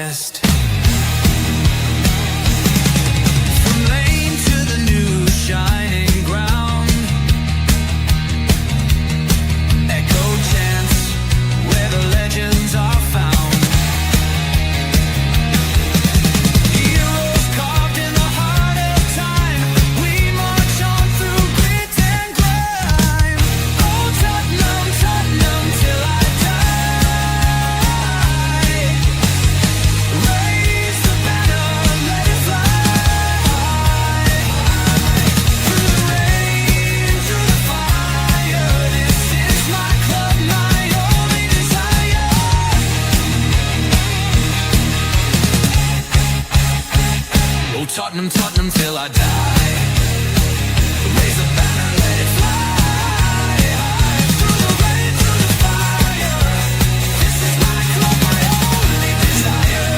nest. From lane to the new shining ground, echo chants where the legends are found. Heroes carved in the heart of time, we march on through grit and grime. Oh Tottenham, Tottenham till I die. Raise the banner, let it fly. Through the rain, through the fire, this is my club, my only desire. Oh Tottenham, Tottenham till I die. Raise the banner, let it fly. Through the rain, through the fire, this is my club, my only desire.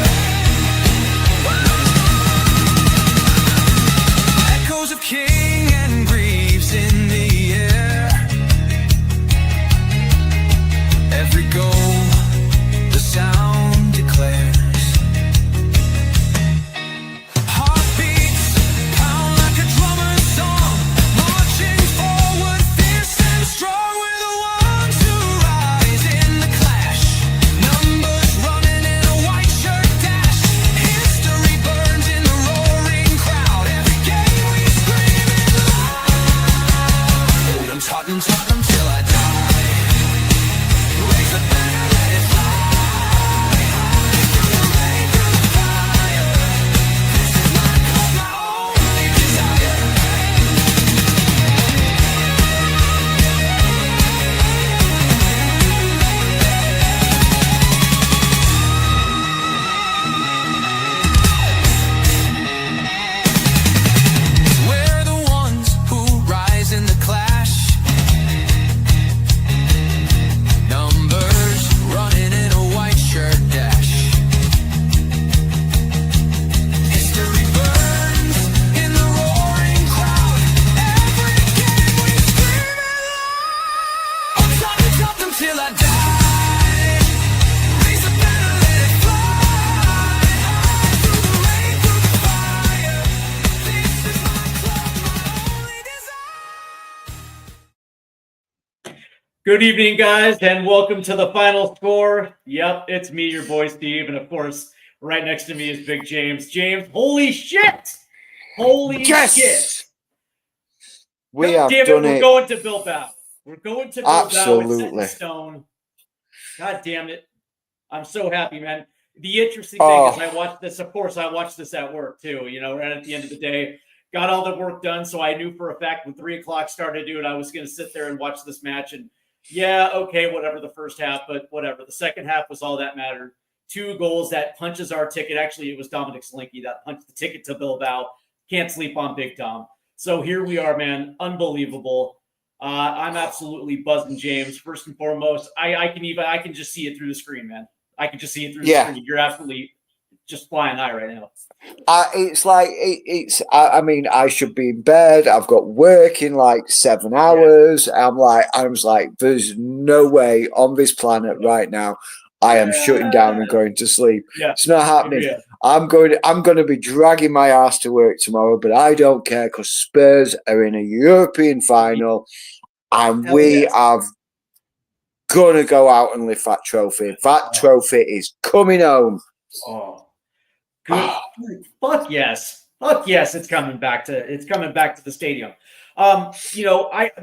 Echoes of King and Greaves in the air. Every goal, the sound declares. Heartbeats pound like a drummer's song, marching forward fierce and strong. We're the ones who rise in the clash. Numbers running in a white shirt dash. History burns in the roaring crowd. Every game we scream it loud. I'm Tottenham, Tottenham till I die. Raise the banner, let it fly. Through the rain, through the fire, this is my club, my only desire. We're the ones who rise in the clash. Numbers running in a white shirt dash. History burns in the roaring crowd. Every game we scream it loud. I'm Tottenham, Tottenham till I die. Raise the banner, let it fly. Through the rain, through the fire, this is my club, my only desire. Good evening, guys, and welcome to the final score. Yep, it's me, your boy Steve, and of course, right next to me is Big James. James, holy shit! Holy Yes! shit! We God have damn it, done we're it. going to Bilbao. We're going to Bilbao. It's set in Absolutely. stone. God damn it. I'm so happy, man. The interesting thing is I watched this, of course, I watched this at work too, right at the end of the day. Got all the work done, so I knew for a fact when 3 o'clock started, dude, I was going to sit there and watch this match. And yeah, okay, whatever the first half, but whatever. The second half was all that mattered. 2 goals that punches our ticket. Actually, it was Dominic Slinky that punched the ticket to Bilbao. Can't sleep on Big Dom. So here we are, man. Unbelievable. I'm absolutely buzzing, James. First and foremost, I can just see it through the screen, man. I can just see it through the screen. You're absolutely just flying high right now. It's like I mean, I should be in bed. I've got work in like 7 hours. I was like, there's no way on this planet right now I am shutting down and going to sleep. Yeah. It's not happening. Yeah. I'm going to be dragging my ass to work tomorrow, but I don't care because Spurs are in a European final, and we are gonna go out and lift that trophy. That trophy is coming home. Oh, good. Fuck yes. Fuck yes. It's coming back to the stadium.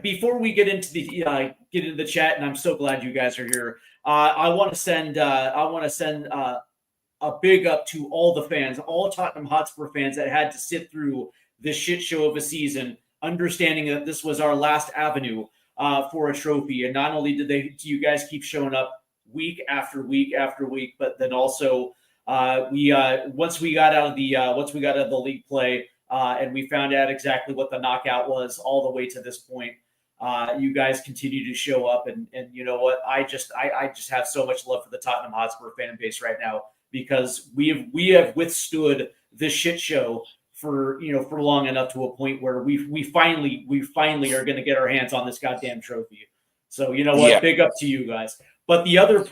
Before we get into the chat, and I'm so glad you guys are here. I want to send a big up to all the fans, all Tottenham Hotspur fans that had to sit through this shit show of a season, understanding that this was our last avenue for a trophy. And not only do you guys keep showing up week after week after week, but then also once we got out of the league play and we found out exactly what the knockout was all the way to this point, you guys continue to show up, and you know what? I just have so much love for the Tottenham Hotspur fan base right now, because we have withstood this shit show for long enough to a point where we finally are going to get our hands on this goddamn trophy. So you know what? Yeah. Big up to you guys. But the other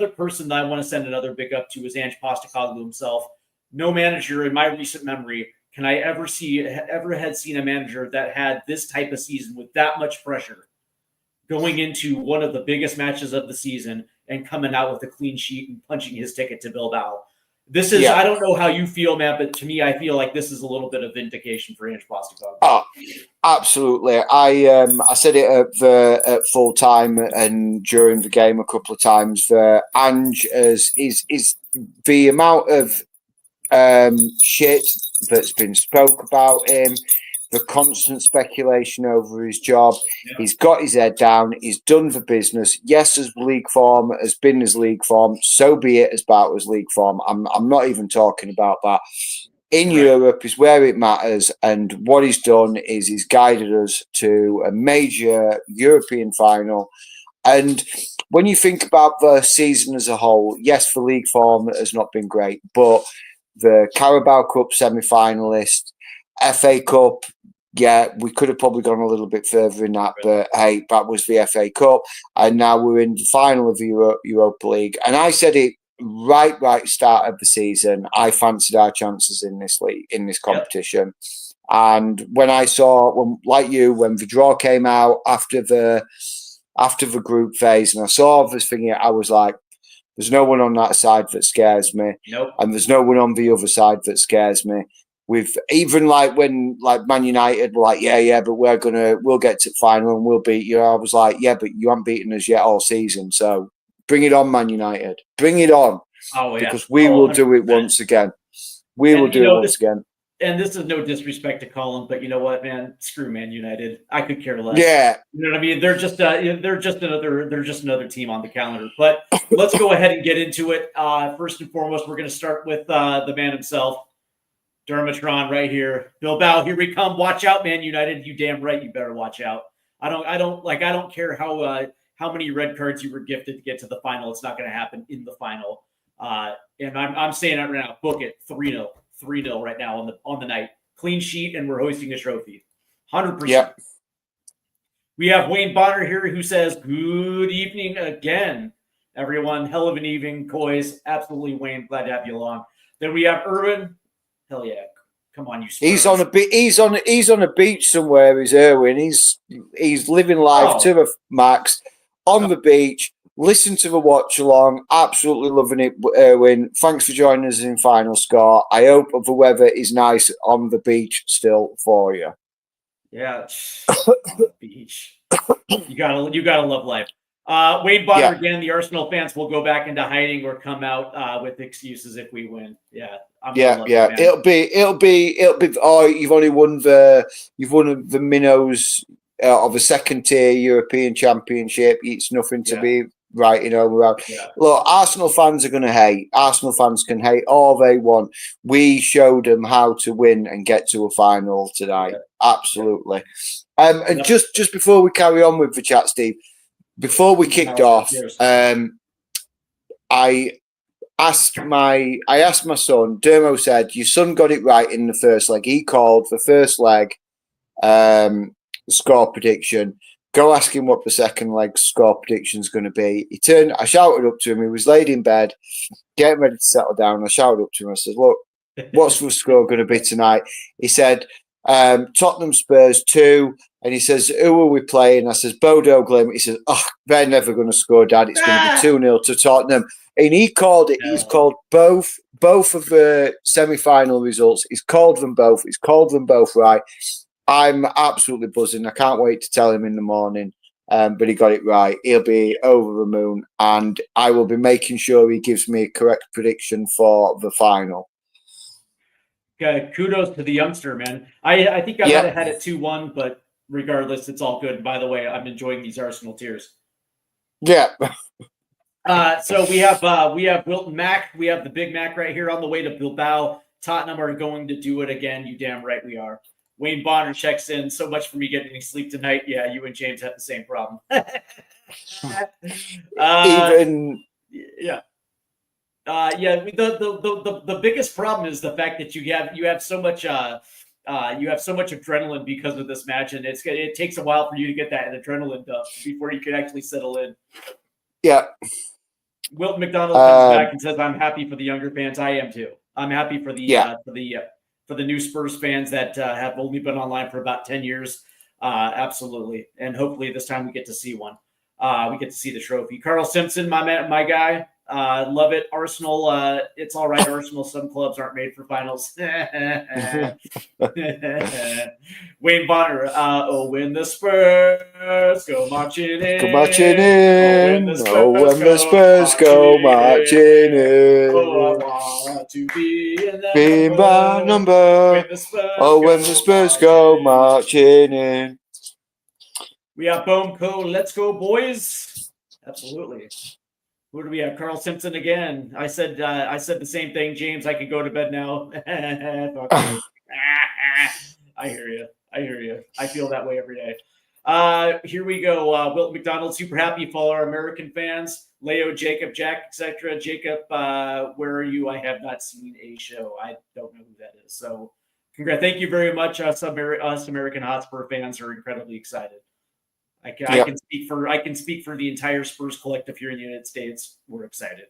person that I want to send another big up to is Ange Postecoglou himself. No manager in my recent memory can I ever had seen a manager that had this type of season with that much pressure going into one of the biggest matches of the season and coming out with a clean sheet and punching his ticket to Bilbao. This is, I don't know how you feel, man, but to me, I feel like this is a little bit of vindication for Ange Postecoglou. Oh, absolutely. I said it at full time and during the game a couple of times. Ange is the amount of shit that's been spoke about him, the constant speculation over his job. Yeah. He's got his head down. He's done the business. Yes, as league form has been his league form. So be it as about his league form. I'm not even talking about that. In Europe is where it matters. And what he's done is he's guided us to a major European final. And when you think about the season as a whole, yes, the league form has not been great, but the Carabao Cup semi-finalist, FA Cup, yeah, we could have probably gone a little bit further in that, but hey, that was the FA Cup, and now we're in the final of the Europa League. And I said it right start of the season. I fancied our chances in this league, in this competition. Yep. And when I saw, when the draw came out after the group phase, and I saw this thing, I was like, there's no one on that side that scares me. Nope. And there's no one on the other side that scares me. With even when Man United were like, yeah, but we'll get to the final and we'll beat you. I was like, yeah, but you haven't beaten us yet all season. So bring it on, Man United. Bring it on. Oh, yeah. Because we will do it once again. We will do it once again. And this is no disrespect to Colin, but you know what, man? Screw Man United. I could care less. Yeah. You know what I mean? They're just another team on the calendar. But let's go ahead and get into it. First and foremost, we're going to start with the man himself, Dermatron, right here. Bilbao, here we come. Watch out, Man United. You damn right, you better watch out. I don't care how many red cards you were gifted to get to the final. It's not going to happen in the final. And I'm saying that right now. Book it 3-0. 3-0 right now on the night. Clean sheet, and we're hoisting a trophy. 100%. Yep. We have Wayne Bonner here who says, good evening again, everyone. Hell of an evening, Coys. Absolutely, Wayne. Glad to have you along. Then we have Irwin. Hell yeah. Come on, you Spurs. He's on a beach somewhere, is Irwin. He's living life to the max on the beach. Listen to the watch along. Absolutely loving it, Erwin. Thanks for joining us in Final Score. I hope the weather is nice on the beach still for you. Yeah, beach. You gotta love life. Wade Bonner again. The Arsenal fans will go back into hiding or come out with excuses if we win. Yeah, It'll be. Oh, you've won the minnows of a second tier European Championship. It's nothing to be writing over around. Yeah. Look, Arsenal fans are going to hate. Arsenal fans can hate all they want. We showed them how to win and get to a final tonight. Yeah. Absolutely. And just before we carry on with the chat, Steve, before we kicked off, I asked my son. Dermo said, "Your son got it right in the first leg. He called the first leg score prediction. Go ask him what the second leg score prediction is going to be." He turned. I shouted up to him. He was laid in bed, getting ready to settle down. I shouted up to him. I said, "Look, what's the score going to be tonight?" He said, "Tottenham Spurs 2." And he says, "Who are we playing?" I says, "Bodo Glimt." He says, "Oh, they're never going to score, Dad. It's going to be 2-0 to Tottenham." And he called it. He's called both of the semi-final results. He's called them both. He's called them both right. I'm absolutely buzzing. I can't wait to tell him in the morning. But he got it right. He'll be over the moon, and I will be making sure he gives me a correct prediction for the final. Okay, kudos to the youngster, man. I think I might have had it 2-1, but regardless, it's all good. By the way, I'm enjoying these Arsenal tears. Yeah. So we have Wilton Mac. We have the Big Mac right here on the way to Bilbao. Tottenham are going to do it again. You damn right we are. Wayne Bonner checks in. So much for me getting any sleep tonight. Yeah, you and James have the same problem. The biggest problem is the fact that you have so much adrenaline because of this match, and it takes a while for you to get that adrenaline dump before you can actually settle in. Yeah. Wilton McDonald comes back and says, "I'm happy for the younger fans. I am too. I'm happy for the for the new Spurs fans that have only been online for about 10 years. Absolutely, and hopefully this time we get to see one. We get to see the trophy. Carl Simpson, my guy. Love it. Arsenal, it's all right. Arsenal, some clubs aren't made for finals. Wayne Bonner, oh, when the Spurs go marching in. Go marching in. Oh, when the Spurs go marching in. Oh, I want to be in that Be my number. Oh, when the Spurs go marching in. We have Boom Co. Let's go, boys. Absolutely. Who do we have? Carl Simpson again. I said the same thing, James. I can go to bed now. I hear you. I feel that way every day. Here we go. Wilt McDonald, super happy for our American fans. Leo, Jacob, Jack, etc. Jacob, where are you? I have not seen a show. I don't know who that is. So, congrats. Thank you very much. Us American Hotspur fans are incredibly excited. I can speak for the entire Spurs collective here in the United States. We're excited.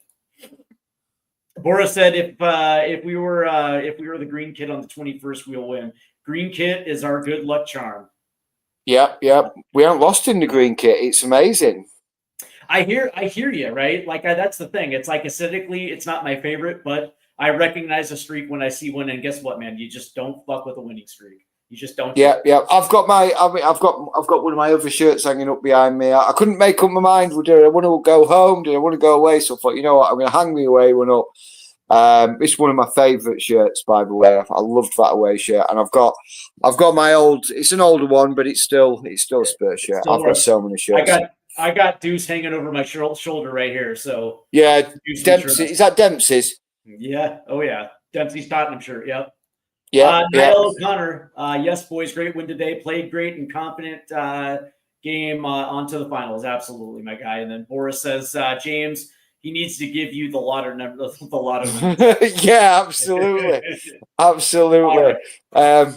Boris said, if we were the green kit on the 21st, we'll win. Green kit is our good luck charm. Yep. We haven't lost in the green kit. It's amazing. I hear you, right? Like that's the thing. It's like aesthetically, it's not my favorite, but I recognize a streak when I see one. And guess what, man? You just don't fuck with a winning streak. You just don't. Yeah. I've got one of my other shirts hanging up behind me. I couldn't make up my mind. Did I want to go home? Did I want to go away? So I thought, you know what, I'm going to hang me away one up. It's one of my favourite shirts, by the way. I loved that away shirt, and I've got my old. It's an older one, but it's still a Spurs shirt. I've got so many shirts. I got Deuce hanging over my shoulder right here. So yeah, Dempsey. Is that Dempsey's? Yeah. Oh yeah, Dempsey's Tottenham shirt. Yep. Yeah. Niall O'Connor. Yes, boys, great win today. Played great and confident game onto the finals. Absolutely, my guy. And then Boris says, James, he needs to give you the lotto number. The lotto number. Yeah, absolutely, absolutely. Right.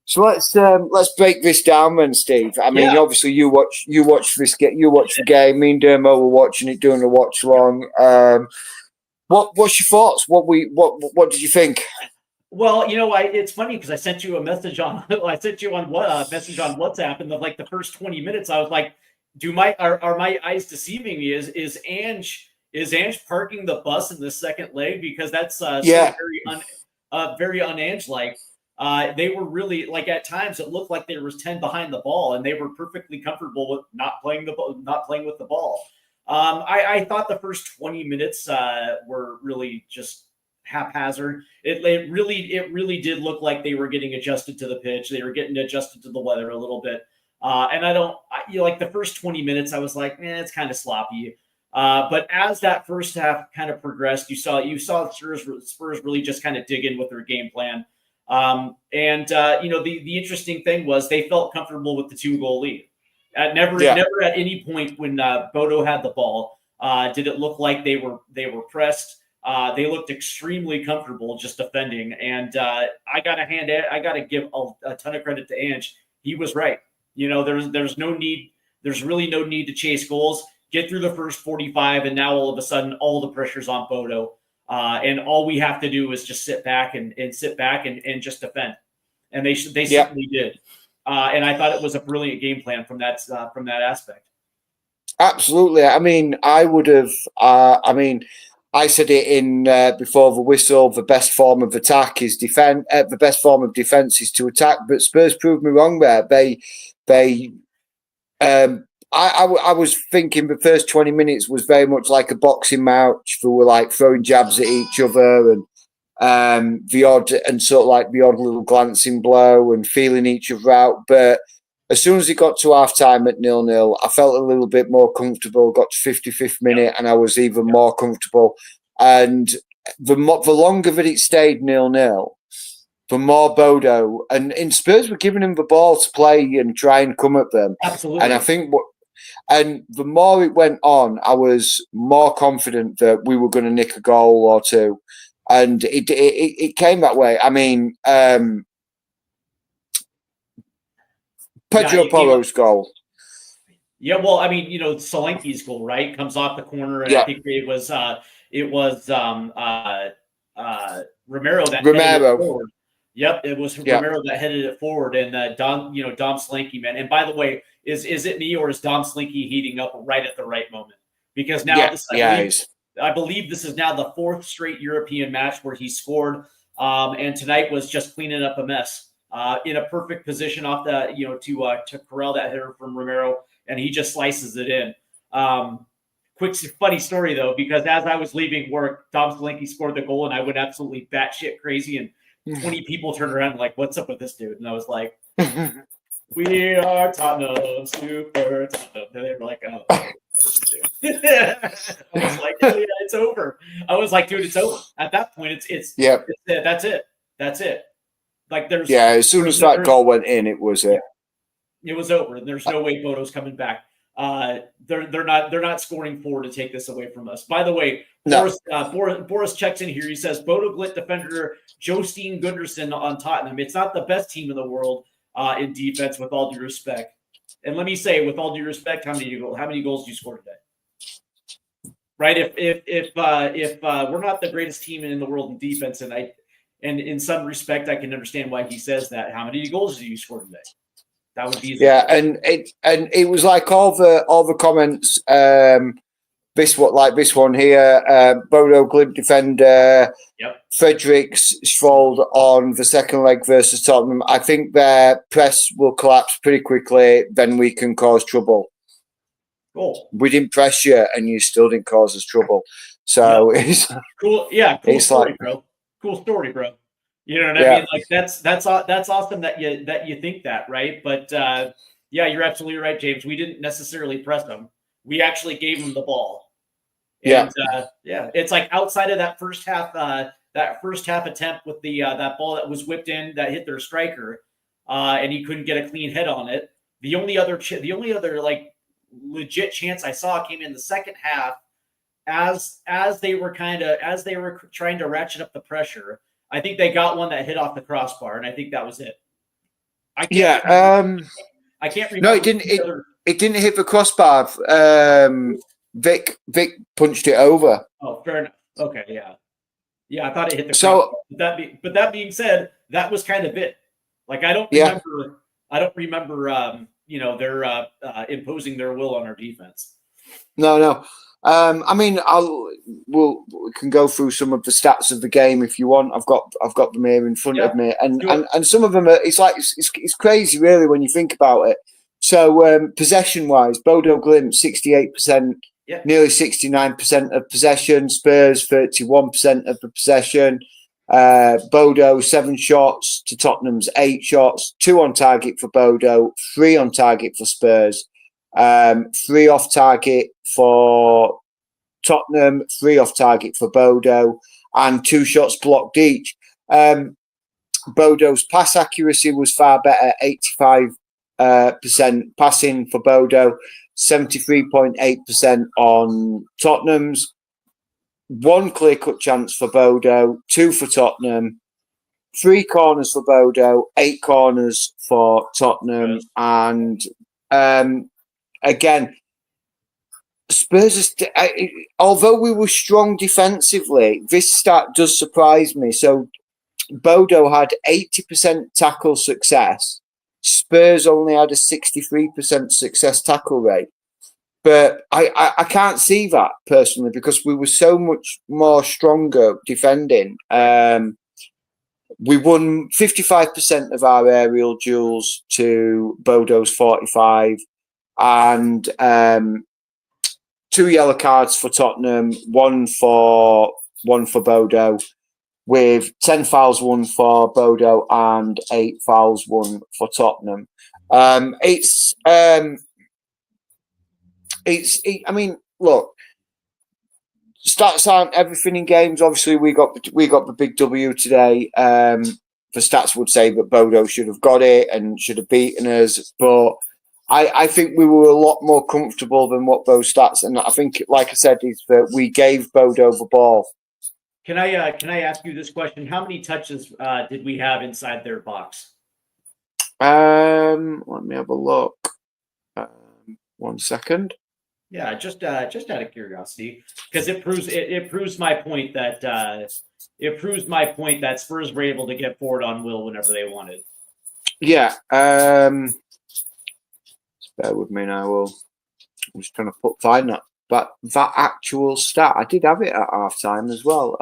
So let's break this down, then, Steve. I mean, obviously, you watch this game. You watch the game. Me and Dermo were watching it, doing a watch long. What's your thoughts? What did you think? Well, you know, it's funny because I sent you a message on message on WhatsApp, and the first 20 minutes, I was like, are my eyes deceiving me? Is Ange parking the bus in the second leg? Because that's very un-Ange like. They were really at times it looked like there was 10 behind the ball, and they were perfectly comfortable with not playing with the ball. I thought the first 20 minutes were really just haphazard. It really did look like they were getting adjusted to the pitch. They were getting adjusted to the weather a little bit. And the first 20 minutes, I was like, it's kind of sloppy. But as that first half kind of progressed, you saw Spurs really just kind of dig in with their game plan. The interesting thing was they felt comfortable with the 2-goal lead. Never at any point when Bodo had the ball did it look like they were pressed. They looked extremely comfortable just defending, and I got to give a ton of credit to Ange. He was right. You know, there's no need. There's really no need to chase goals. Get through the first 45, and now all of a sudden, all the pressure's on Bodo, and all we have to do is just sit back and just defend. And they certainly did. And I thought it was a brilliant game plan from that aspect. Absolutely. I mean, I would have. I said it in before the whistle. The best form of attack is defense. The best form of defense is to attack. But Spurs proved me wrong there. I was thinking the first 20 minutes was very much like a boxing match. They were like throwing jabs at each other and the odd little glancing blow and feeling each other out. But as soon as it got to half time at 0-0, I felt a little bit more comfortable. Got to 55th minute, and I was even more comfortable. And the longer that it stayed 0-0, the more Bodo and Spurs were giving him the ball to play and try and come at them. Absolutely. And I think and the more it went on, I was more confident that we were going to nick a goal or two. And it came that way. I mean, Pedro Porro's goal. Yeah, well, I mean, Solanke's goal, right? Comes off the corner, and I Yeah, think it was Romero that headed it Romero. forward. Yep, it was Yeah, Romero that headed it forward, and Dom Slinky, man. And by the way, is it me or is Dom Slinky heating up right at the right moment? Because now yeah, this, yeah. He's, I believe this is now the fourth straight European match where he scored, and tonight was just cleaning up a mess. In a perfect position off the, to corral that hitter from Romero, and he just slices it in. Quick funny story though, because as I was leaving work, Tom Slinky scored the goal, and I went absolutely batshit crazy, and 20 people turned around like, "What's up with this dude?" And I was like, "We are Tottenham, super Tottenham." And they were like, "Oh." I was like, "Oh yeah, it's over." I was like, "Dude, it's over." At that point, yeah, that's it. That's it. Like yeah. As soon as that goal went in, it was it. It was over, and there's no way Bodo's coming back. They're not scoring 4 to take this away from us. By the way, No, Boris checks in here. He says Bodo Glimt defender Josteen Gunderson on Tottenham. It's not the best team in the world in defense, with all due respect. And let me say, with all due respect, how many goals do you score today? Right? If we're not the greatest team in the world in defense, and in some respect, I can understand why he says that. How many goals do you score today? That would be yeah, and it was like all the comments. This one here, Bodo Glimt defender. Yep. Fredericks Schwold on the second leg versus Tottenham. I think their press will collapse pretty quickly. Then we can cause trouble. Cool. We didn't press you, and you still didn't cause us trouble. So it's cool. Yeah, cool story, like, bro. Cool story, bro. You know what I mean? Like that's awesome that you think that, right? But yeah, you're absolutely right, James. We didn't necessarily press them. We actually gave them the ball. And yeah, it's like outside of that first half attempt with the that ball that was whipped in that hit their striker, and he couldn't get a clean head on it. The only other like legit chance I saw came in the second half, as they were trying to ratchet up the pressure. I think they got one that hit off the crossbar, and I think that was it. I can't remember. No, it didn't. It didn't hit the crossbar. Vic punched it over. Oh, fair enough. Okay, yeah. Yeah, I thought it hit the so. But that being said, that was kind of it. Like I don't remember. They're imposing their will on our defense. No. I mean, we can go through some of the stats of the game if you want. I've got them here in front of me, and some of them are. It's crazy, really, when you think about it. So possession wise, Bodo Glimt 68%, nearly 69% of possession. Spurs 31% of the possession. Bodo 7 shots to Tottenham's 8 shots, 2 on target for Bodo, 3 on target for Spurs. 3 off target for Tottenham, 3 off target for Bodo, and 2 shots blocked each. Bodo's pass accuracy was far better, 85% passing for Bodo, 73.8% on Tottenham's. 1 clear-cut chance for Bodo, 2 for Tottenham, 3 corners for Bodo, 8 corners for Tottenham, and again, Spurs, although we were strong defensively, this stat does surprise me. So Bodo had 80% tackle success. Spurs only had a 63% success tackle rate. But I can't see that personally because we were so much more stronger defending. We won 55% of our aerial duels to Bodo's 45. And 2 yellow cards for Tottenham, one for Bodo, with 10 fouls won for Bodo and 8 fouls won for Tottenham. I mean, look, stats aren't everything in games. Obviously, we got the big W today. The stats would say that Bodo should have got it and should have beaten us, but I think we were a lot more comfortable than what those stats. And I think, like I said, is that we gave Bodo the ball. Can I ask you this question? How many touches did we have inside their box? Let me have a look. 1 second. Yeah, just out of curiosity, because it proves my point that Spurs were able to get forward on will whenever they wanted. Yeah. Bear with me now. I'm just trying to find that. But that actual stat, I did have it at half time as well.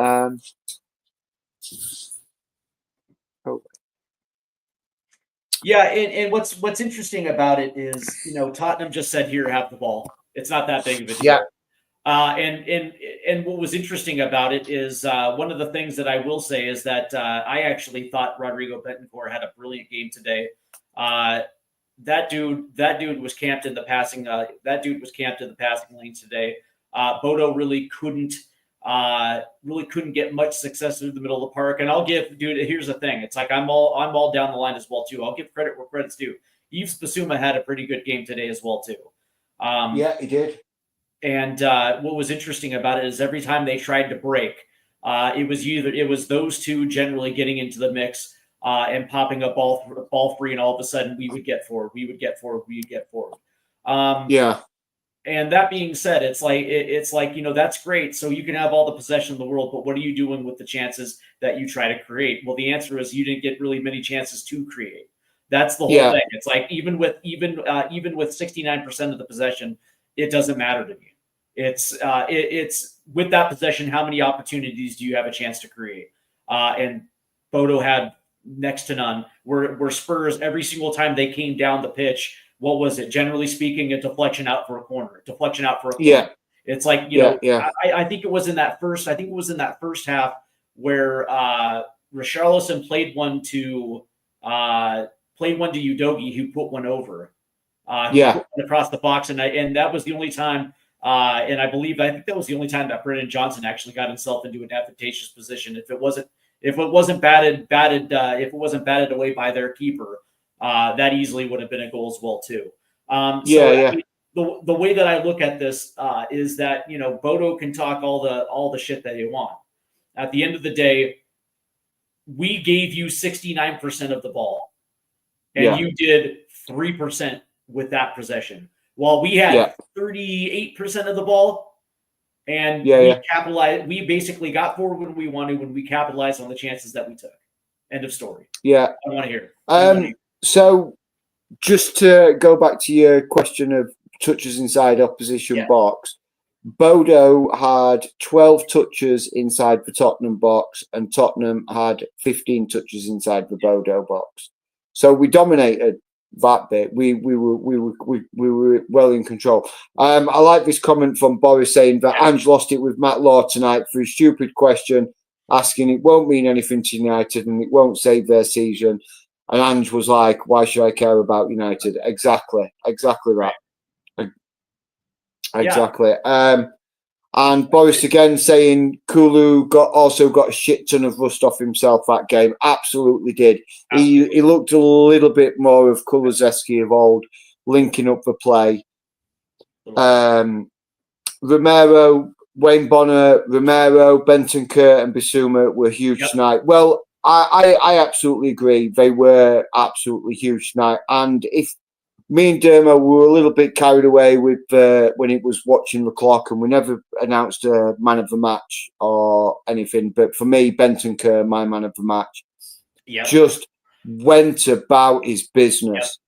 Yeah, and what's interesting about it is, Tottenham just said, here, have the ball. It's not that big of a deal. Yeah. And what was interesting about it is one of the things that I will say is that I actually thought Rodrigo Betancourt had a brilliant game today. That dude was camped in the passing. That dude was camped in the passing lane today. Bodo really couldn't get much success through the middle of the park. And I'll give, dude, here's the thing. It's like I'm all down the line as well too. I'll give credit where credit's due. Yves Bissouma had a pretty good game today as well too. Yeah, he did. And what was interesting about it is every time they tried to break, it was those two generally getting into the mix and popping up ball free, and all of a sudden we would get forward. Yeah. And that being said, it's like that's great. So you can have all the possession in the world, but what are you doing with the chances that you try to create? Well, the answer is you didn't get really many chances to create. That's the whole thing. It's like even with 69% of the possession, it doesn't matter to me. It's with that possession, how many opportunities do you have a chance to create? And Bodo had next to none. Where Spurs, every single time they came down the pitch, what was it? Generally speaking, a deflection out for a corner. Yeah. It's like, I think it was in that first half where Richarlison played one to Udogie, who put one over. Put one across the box, and that was the only time. And I think that was the only time that Brennan Johnson actually got himself into an advantageous position. If it wasn't batted away by their keeper, that easily would have been a goal as well too. I mean, the way that I look at this is that Bodo can talk all the shit that they want. At the end of the day, we gave you 69% of the ball, and you did 3% with that possession. While we had 38% of the ball, and we capitalized. We basically got forward when we wanted, when we capitalized on the chances that we took. End of story. Yeah. I want to hear it. So just to go back to your question of touches inside opposition box, Bodo had 12 touches inside the Tottenham box, and Tottenham had 15 touches inside the Bodo box. So we dominated that bit. We were well in control. I like this comment from Boris saying that Ange lost it with Matt Law tonight for a stupid question, asking it won't mean anything to United and it won't save their season. And Ange was like, why should I care about United? Exactly that. Exactly. And Boris again saying Kulu also got a shit ton of rust off himself that game. Absolutely did. He looked a little bit more of Kulusevski of old, linking up the play. Romero, Wayne Bonner, Romero, Bentancur and Bissouma were huge tonight. Well, I absolutely agree. They were absolutely huge tonight. And if me and Dermo were a little bit carried away with when it was watching the clock, and we never announced a man of the match or anything. But for me, Bentancur, my man of the match, just went about his business.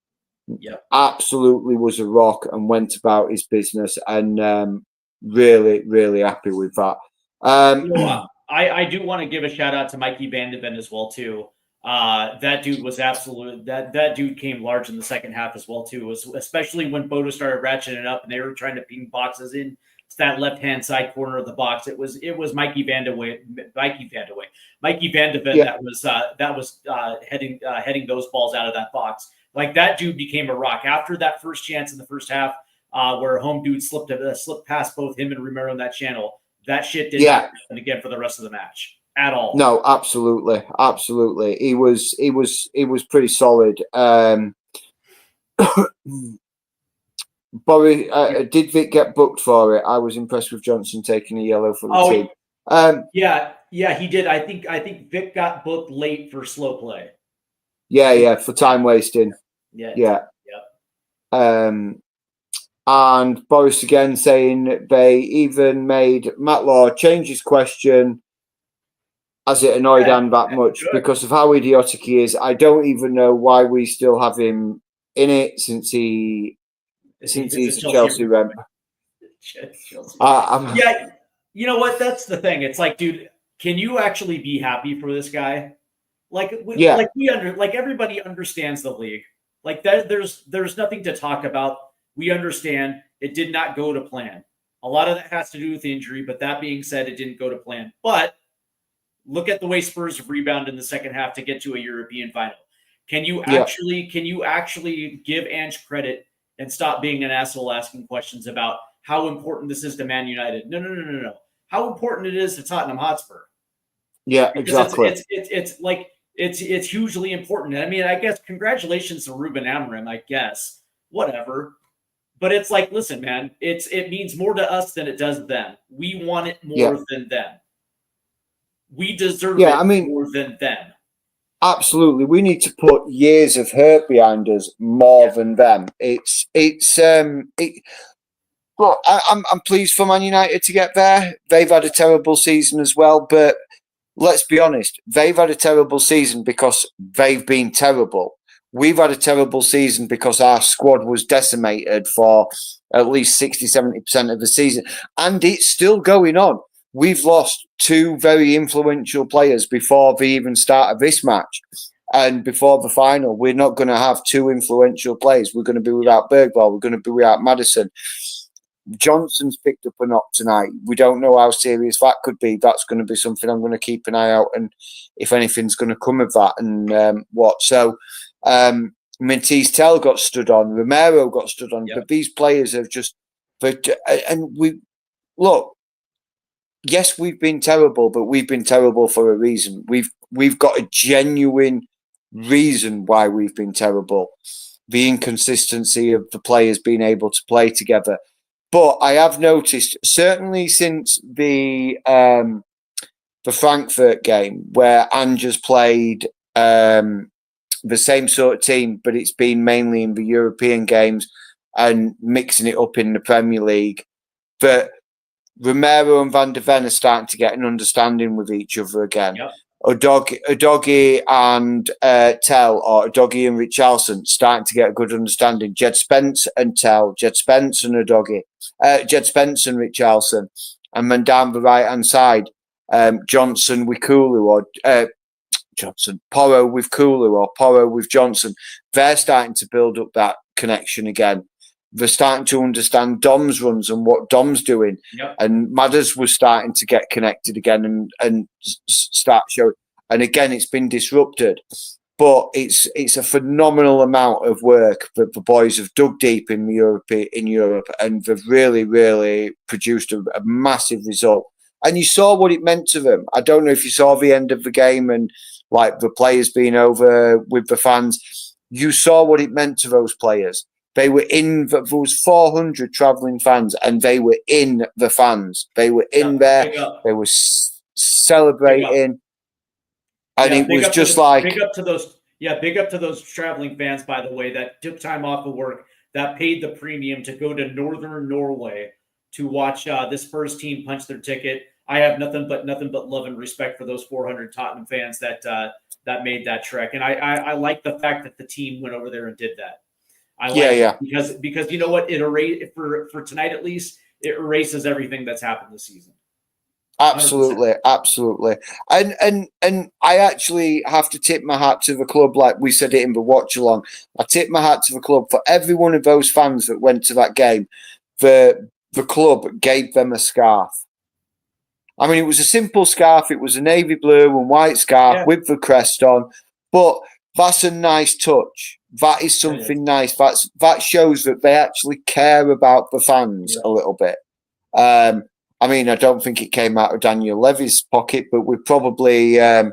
Absolutely was a rock and went about his business, and really, really happy with that. I do want to give a shout out to Mikey Van de Ven as well too. That dude was absolute. That dude came large in the second half as well too. Especially when Bodo started ratcheting it up and they were trying to ping boxes in to that left hand side corner of the box. It was Mikey Van de Ven that was heading those balls out of that box. Like, that dude became a rock after that first chance in the first half, where home dude slipped past both him and Romero in that channel. That shit didn't happen again for the rest of the match at all. No, absolutely. He was pretty solid. Bobby, did Vic get booked for it? I was impressed with Johnson taking a yellow for the team. Yeah, he did. I think Vic got booked late for slow play. Yeah, for time wasting. Yeah. And Boris again saying they even made Matt Law change his question as it annoyed Anne that much because of how idiotic he is. I don't even know why we still have him in it since he's a Chelsea rep. Yeah, you know what? That's the thing. It's like, dude, can you actually be happy for this guy? Like, like everybody understands the league. Like that, there's nothing to talk about. We understand it did not go to plan. A lot of that has to do with injury, but that being said, it didn't go to plan. But look at the way Spurs have rebounded in the second half to get to a European final. Can you actually give Ange credit and stop being an asshole asking questions about how important this is to Man United? No. How important it is to Tottenham Hotspur? Yeah, Because exactly. it's hugely important. I mean, I guess congratulations to Ruben Amorim, I guess. Whatever. But it's like, listen, man, it means more to us than it does them. We want it more than them. We deserve it more than them. Absolutely. We need to put years of hurt behind us more than them. Look, I'm pleased for Man United to get there. They've had a terrible season as well, but let's be honest, they've had a terrible season because they've been terrible. We've had a terrible season because our squad was decimated for at least 60-70% of the season. And it's still going on. We've lost two very influential players before the even start of this match. And before the final, we're not going to have two influential players. We're going to be without Bergwall. We're going to be without Maddison. Johnson's picked up a knock tonight. We don't know how serious that could be. That's going to be something I'm going to keep an eye out, and if anything's going to come of that, and what. So, Matisse Tell got stood on, Romero got stood on, but these players have just. And we look. Yes, we've been terrible, but we've been terrible for a reason. We've got a genuine reason why we've been terrible. The inconsistency of the players being able to play together. But I have noticed, certainly since the Frankfurt game, where Ange's played the same sort of team, but it's been mainly in the European games and mixing it up in the Premier League, that Romero and Van de Ven are starting to get an understanding with each other again. Yep. Udogie and Tell, or Udogie and Richarlison, starting to get a good understanding. Jed Spence and Tell, Jed Spence and Udogie, Jed Spence and Richarlison, and then down the right hand side, Johnson with Kulu, or Porro with Kulu, or Porro with Johnson. They're starting to build up that connection again. They're starting to understand Dom's runs and what Dom's doing. Yep. And Madders was starting to get connected again and start showing. And again, it's been disrupted. But it's a phenomenal amount of work that the boys have dug deep in Europe, and they've really, really produced a massive result. And you saw what it meant to them. I don't know if you saw the end of the game and like the players being over with the fans. You saw what it meant to those players. They were in, there was 400 travelling fans, and they were in the fans. They were in there. They were celebrating. And it was just like... Big up to those traveling fans, by the way, that took time off of work, that paid the premium to go to northern Norway to watch the Spurs team punch their ticket. I have nothing but love and respect for those 400 Tottenham fans that made that trek. And I like the fact that the team went over there and did that. Because you know what, it for tonight at least, it erases everything that's happened this season. 100%. Absolutely. And I actually have to tip my hat to the club, like we said it in the watch along. I tip my hat to the club for every one of those fans that went to that game. The club gave them a scarf. I mean, it was a simple scarf. It was a navy blue and white scarf with the crest on, but that's a nice touch. That is something nice. That shows that they actually care about the fans a little bit. I mean, I don't think it came out of Daniel Levy's pocket, but we're probably £1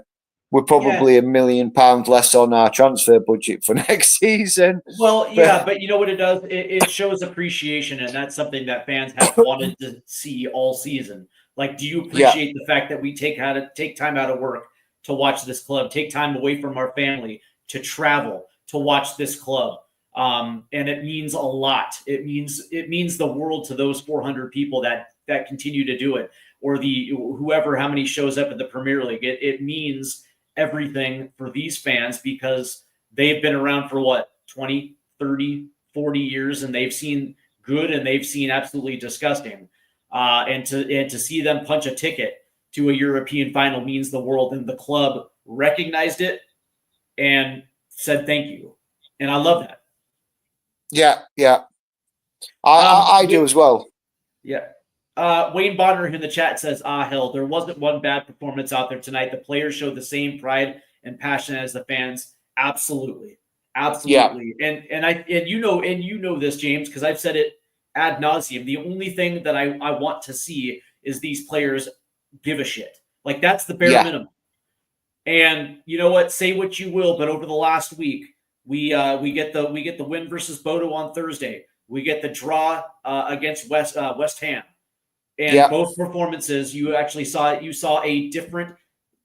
million less on our transfer budget for next season. Well, but you know what it does? It shows appreciation, and that's something that fans have wanted to see all season. Like, do you appreciate the fact that we take time out of work to watch this club, take time away from our family to travel to watch this club? And it means a lot. It means the world to those 400 people that continue to do it, or the whoever, how many shows up in the Premier League. It means everything for these fans because they've been around for what, 20, 30, 40 years, and they've seen good and they've seen absolutely disgusting. And to see them punch a ticket to a European final means the world, and the club recognized it and said thank you. And I love that. Yeah. I do as well. Yeah. Wayne Bonner in the chat says, hell, there wasn't one bad performance out there tonight. The players showed the same pride and passion as the fans. Absolutely. Absolutely. Yeah. And you know this, James, because I've said it ad nauseum. The only thing that I want to see is these players give a shit. Like, that's the bare minimum. And you know what? Say what you will, but over the last week, we get the win versus Bodo on Thursday. We get the draw against West Ham. And both performances, you saw a different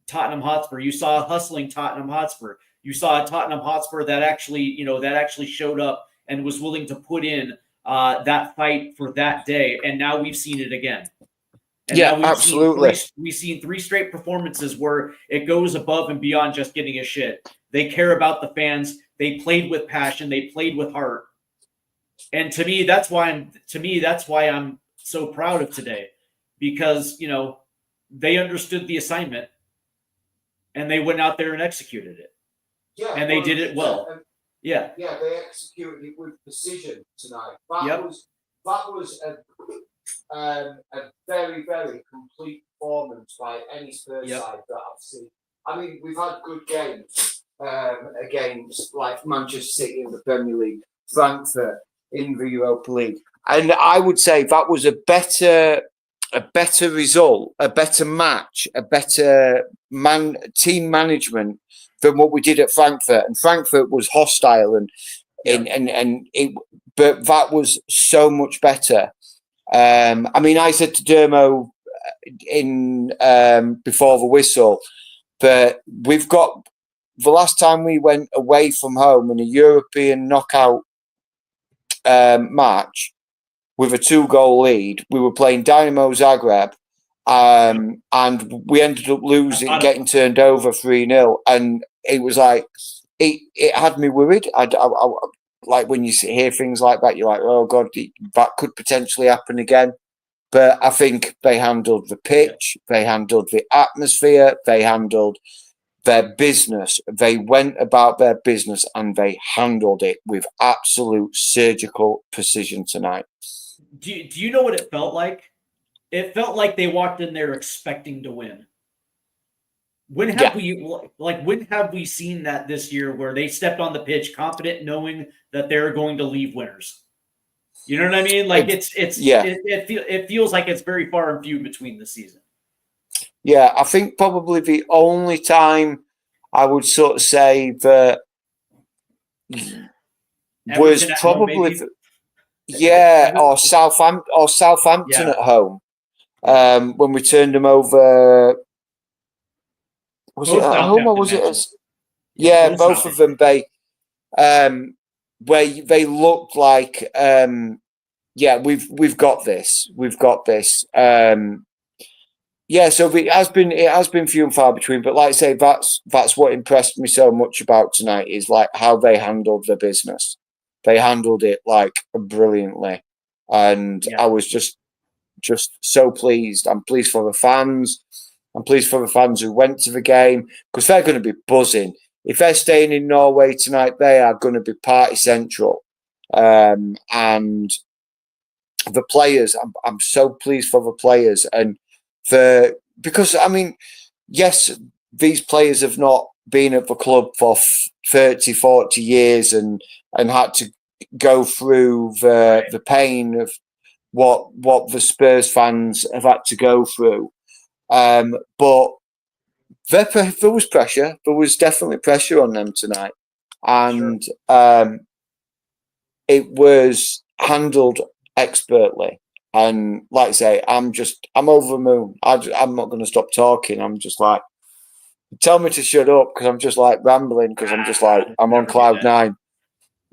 Tottenham Hotspur. You saw a hustling Tottenham Hotspur. You saw a Tottenham Hotspur that actually showed up and was willing to put in that fight for that day. And now we've seen it again. And absolutely. We've seen 3 straight performances where it goes above and beyond just getting a shit. They care about the fans. They played with passion. They played with heart. And to me, that's why I'm so proud of today, because they understood the assignment and they went out there and executed it. Yeah, and they did it well. Yeah, they executed it with precision tonight. That was a very, very complete performance by any Spurs side that I've seen. I mean, we've had good games against like Manchester City in the Premier League, Frankfurt in the Europa League, and I would say that was a better result, a better match, a better team management than what we did at Frankfurt. And Frankfurt was hostile, but that was so much better. I mean, I said to Dermo in before the whistle, but we've got the last time we went away from home in a European knockout match with a 2-goal lead. We were playing Dynamo Zagreb, and we ended up losing, getting turned over 3-0, and it was like it had me worried. I like when you hear things like that, you're like, oh God, that could potentially happen again. But I think they handled the pitch, they handled the atmosphere, they handled their business. They went about their business and they handled it with absolute surgical precision tonight. Do you know what it felt like? It felt like they walked in there expecting to win. When have we seen that this year, where they stepped on the pitch confident, knowing that they're going to leave winners? You know what I mean? Like it feels like it's very far and few between the season. Yeah, I think probably the only time I would sort of say that was probably or Southampton at home, when we turned them over. Was both it at home or was it? Both of them. They where they looked like, we've got this. We've got this. So it has been few and far between. But like I say, that's what impressed me so much about tonight, is like how they handled the business. They handled it like brilliantly, and I was just so pleased. I'm pleased for the fans. I'm pleased for the fans who went to the game, because they're going to be buzzing. If they're staying in Norway tonight, they are going to be party central. And the players, I'm so pleased for the players. And because, I mean, yes, these players have not been at the club for 30, 40 years and had to go through the pain of what the Spurs fans have had to go through. But there was pressure. There was definitely pressure on them tonight, and it was handled expertly. And like I say, I'm over the moon. I'm not going to stop talking. I'm just like, tell me to shut up, because I'm just like rambling, because I'm just like, I'm on cloud 9.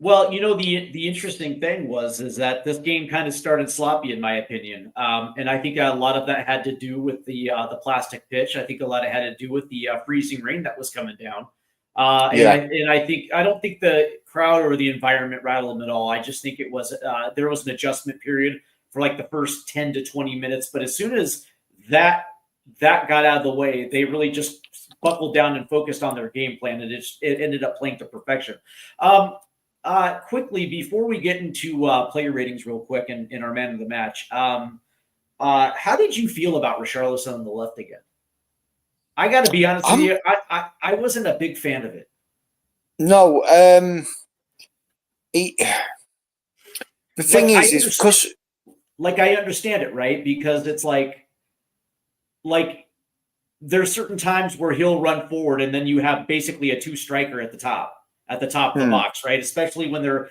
Well, the interesting thing is that this game kind of started sloppy, in my opinion, and I think a lot of that had to do with the plastic pitch. I think a lot of it had to do with the freezing rain that was coming down, Yeah. I don't think the crowd or the environment rattled them at all. I just think it was there was an adjustment period for like the first 10 to 20 minutes, but as soon as that got out of the way, they really just buckled down and focused on their game plan, and it ended up playing to perfection. Quickly, before we get into player ratings real quick and our man of the match, how did you feel about Richarlison on the left again? I got to be honest with you, I wasn't a big fan of it. No, the thing is because I understand it, right? Because it's like there's certain times where he'll run forward, and then you have basically a two striker at the top of the box, right? Especially when they're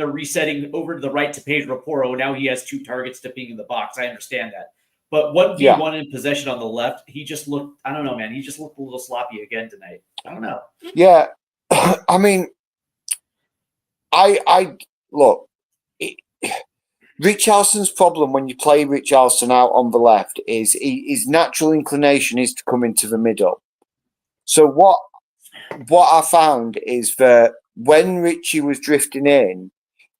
resetting over to the right to Pedro Porro. Now he has two targets to being in the box. I understand that. But 1v1 in possession on the left, he just looked, I don't know, man. He just looked a little sloppy again tonight. I don't know. Yeah. I mean, I look, Richarlison's problem when you play Richarlison out on the left is his natural inclination is to come into the middle. So what I found is that when Richie was drifting in,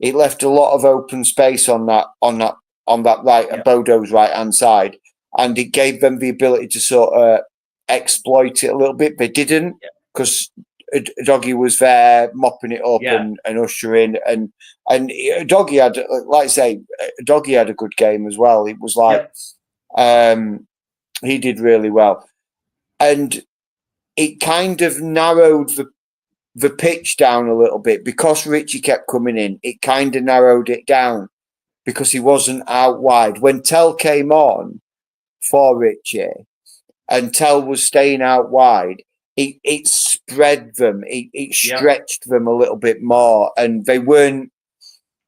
it left a lot of open space on that right, Bodo's right hand side, and it gave them the ability to sort of exploit it a little bit. They didn't, because Doggy was there mopping it up and ushering, and Doggy had, like I say, Doggy had a good game as well. It was like he did really well, and it kind of narrowed the pitch down a little bit because Richie kept coming in. It kind of narrowed it down because he wasn't out wide. When Tell came on for Richie and Tell was staying out wide, it spread them. It stretched them a little bit more, and they weren't.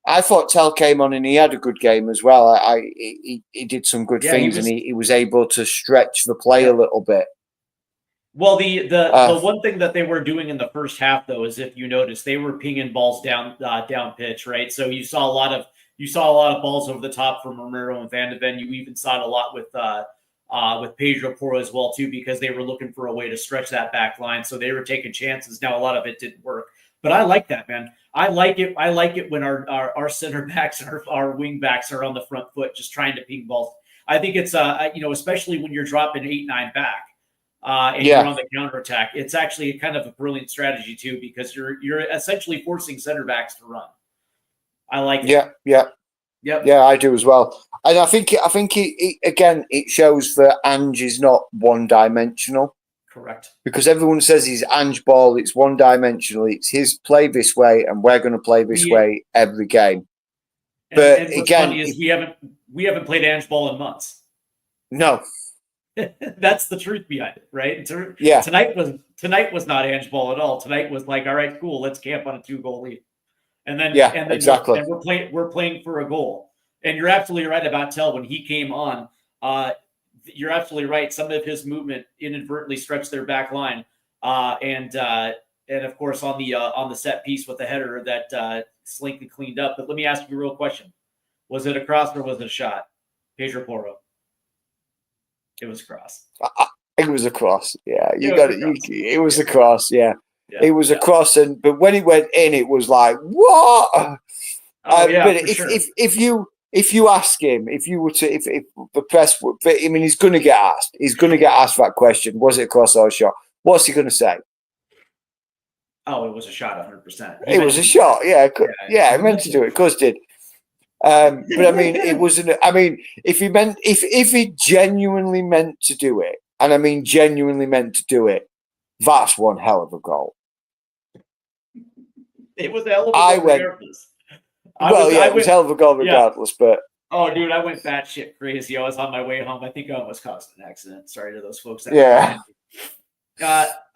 I thought Tell came on and he had a good game as well. He did some good things, and he was able to stretch the play a little bit. Well, the one thing that they were doing in the first half, though, is if you notice, they were pinging balls down pitch, right? So you saw a lot of balls over the top from Romero and Van de Ven. You even saw it a lot with Pedro Porro as well too, because they were looking for a way to stretch that back line. So they were taking chances. Now a lot of it didn't work, but I like that, man. I like it. I like it when our center backs and our wing backs are on the front foot, just trying to ping balls. I think it's especially when you're dropping 8-9 back. And you're on the counterattack. It's actually kind of a brilliant strategy too, because you're essentially forcing center backs to run. I like it. Yeah, I do as well. And I think it shows that Ange is not one dimensional. Correct. Because everyone says he's Ange ball. It's one dimensional. It's his play this way, and we're going to play this way every game. But and again, funny is we haven't played Ange ball in months. No. That's the truth behind it, right? Yeah. Tonight was not Ange ball at all. Tonight was like, all right, cool, let's camp on a 2-goal lead, and then exactly. And we're playing for a goal. And you're absolutely right about Tell when he came on. You're absolutely right. Some of his movement inadvertently stretched their back line, and of course on the set piece with the header that Slinky cleaned up. But let me ask you a real question: was it a cross or was it a shot? Pedro Porro. It was a cross. It was a cross. Yeah, you got it. It was a cross. Yeah, it was a cross. But when it went in, it was like what? But if you ask him, if the press, I mean, he's going to get asked. He's going to get asked that question: was it a cross or a shot? What's he going to say? Oh, it was a shot, 100%. It was a shot. Yeah, I meant to do it. Of course, did. But I mean, it wasn't. I mean, if he genuinely meant to do it, and I mean genuinely meant to do it, that's one hell of a goal. It was a hell of a goal regardless. It was a hell of a goal regardless. But oh, dude, I went batshit crazy. I was on my way home. I think I almost caused an accident. Sorry to those folks.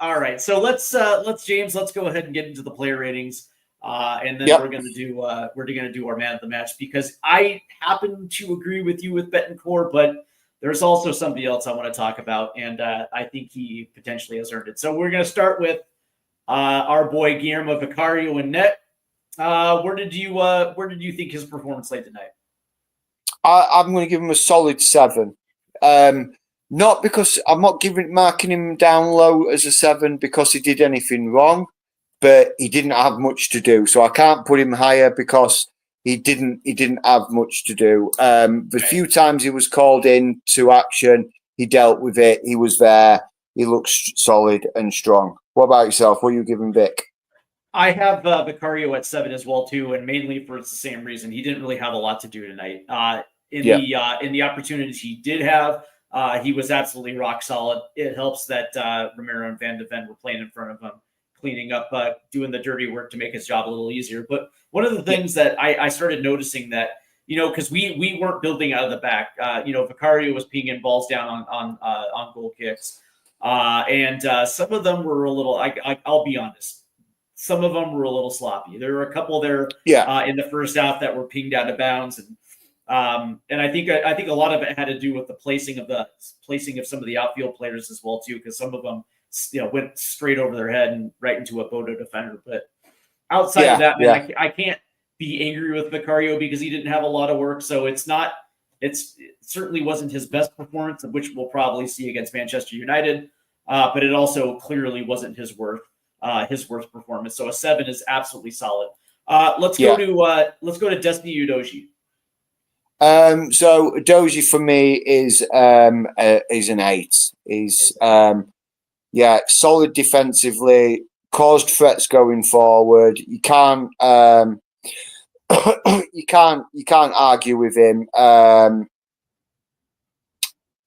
All right, so let's go ahead and get into the player ratings. And then we're going to do our man of the match, because I happen to agree with you with Betancourt, but there's also somebody else I want to talk about, and I think he potentially has earned it. So we're going to start with our boy Guillermo Vicario in net. Where did you think his performance late tonight? I'm going to give him a solid 7. Not because I'm not marking him down low as a 7 because he did anything wrong, but he didn't have much to do. So I can't put him higher because he didn't have much to do. The few times he was called in to action, he dealt with it. He was there. He looks solid and strong. What about yourself? What are you giving Vic? I have Vicario at 7 as well too, and mainly for the same reason. He didn't really have a lot to do tonight. In the opportunities he did have, he was absolutely rock solid. It helps that Romero and Van de Ven were playing in front of him, cleaning up, doing the dirty work to make his job a little easier. But one of the things that I started noticing that, because we weren't building out of the back. Vicario was pinging balls down on goal kicks, and some of them were a little. I'll be honest. Some of them were a little sloppy. There were a couple there in the first half that were pinged out of bounds, and I think a lot of it had to do with the placing of some of the outfield players as well too, because some of them went straight over their head and right into a Bodo defender. But outside of that, man, I can't be angry with Vicario because he didn't have a lot of work. So it certainly wasn't his best performance, which we'll probably see against Manchester United. But it also clearly wasn't his worst performance. So a 7 is absolutely solid. Let's go to Destiny Udoji. So Udoji for me is an 8. He's solid defensively, caused threats going forward. You can't you can't argue with him.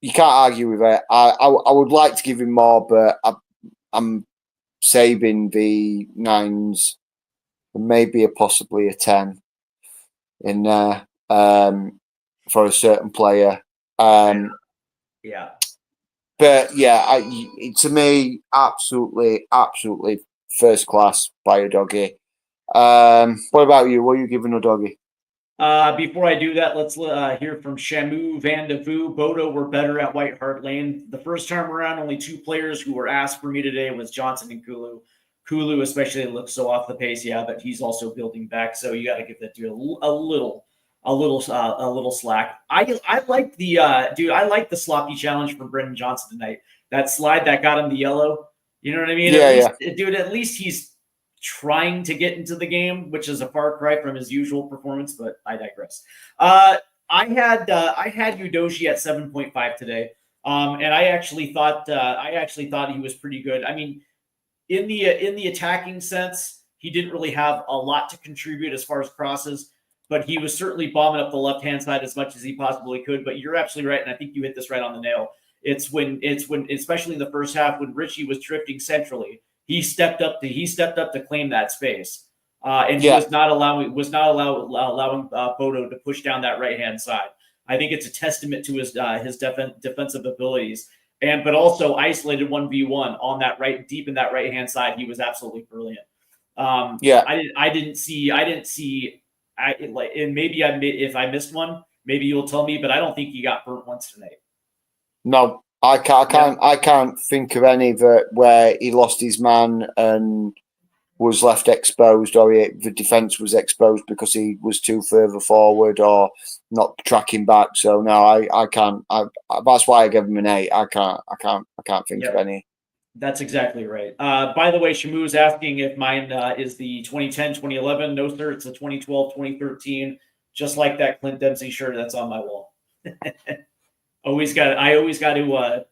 You can't argue with it. I would like to give him more, but I'm saving the 9s and maybe possibly a 10 in there for a certain player. But to me, absolutely first class by a doggy. What about you? What are you giving a doggy? Before I do that, let's hear from Shamu Van de Vu. Bodo were better at White Hart Lane. The first time around, only 2 players who were asked for me today was Johnson and Kulu. Kulu especially looks so off the pace, but he's also building back, so you got to give that dude a little slack. I like the sloppy challenge from Brendan Johnson tonight. That slide that got him the yellow. You know what I mean? At least he's trying to get into the game, which is a far cry from his usual performance, but I digress. I had Udoji at 7.5 today. And I actually thought he was pretty good. I mean, in the attacking sense, he didn't really have a lot to contribute as far as crosses, but he was certainly bombing up the left-hand side as much as he possibly could. But you're absolutely right, and I think you hit this right on the nail. It's when, especially in the first half, when Richie was drifting centrally, he stepped up to claim that space, and he was not allowing Bodo to push down that right hand side. I think it's a testament to his defensive abilities, but also isolated 1v1 on that deep in that right hand side. He was absolutely brilliant. And maybe if I missed one, maybe you'll tell me, but I don't think he got burnt once tonight. No, I can't think of any where he lost his man and was left exposed, or the defence was exposed because he was too further forward or not tracking back. So no, I can't. That's why I gave him an 8. I can't think of any. That's exactly right. By the way, Shamu's asking if mine is the 2010, 2011. No, sir. It's the 2012, 2013. Just like that Clint Dempsey shirt that's on my wall. I always got to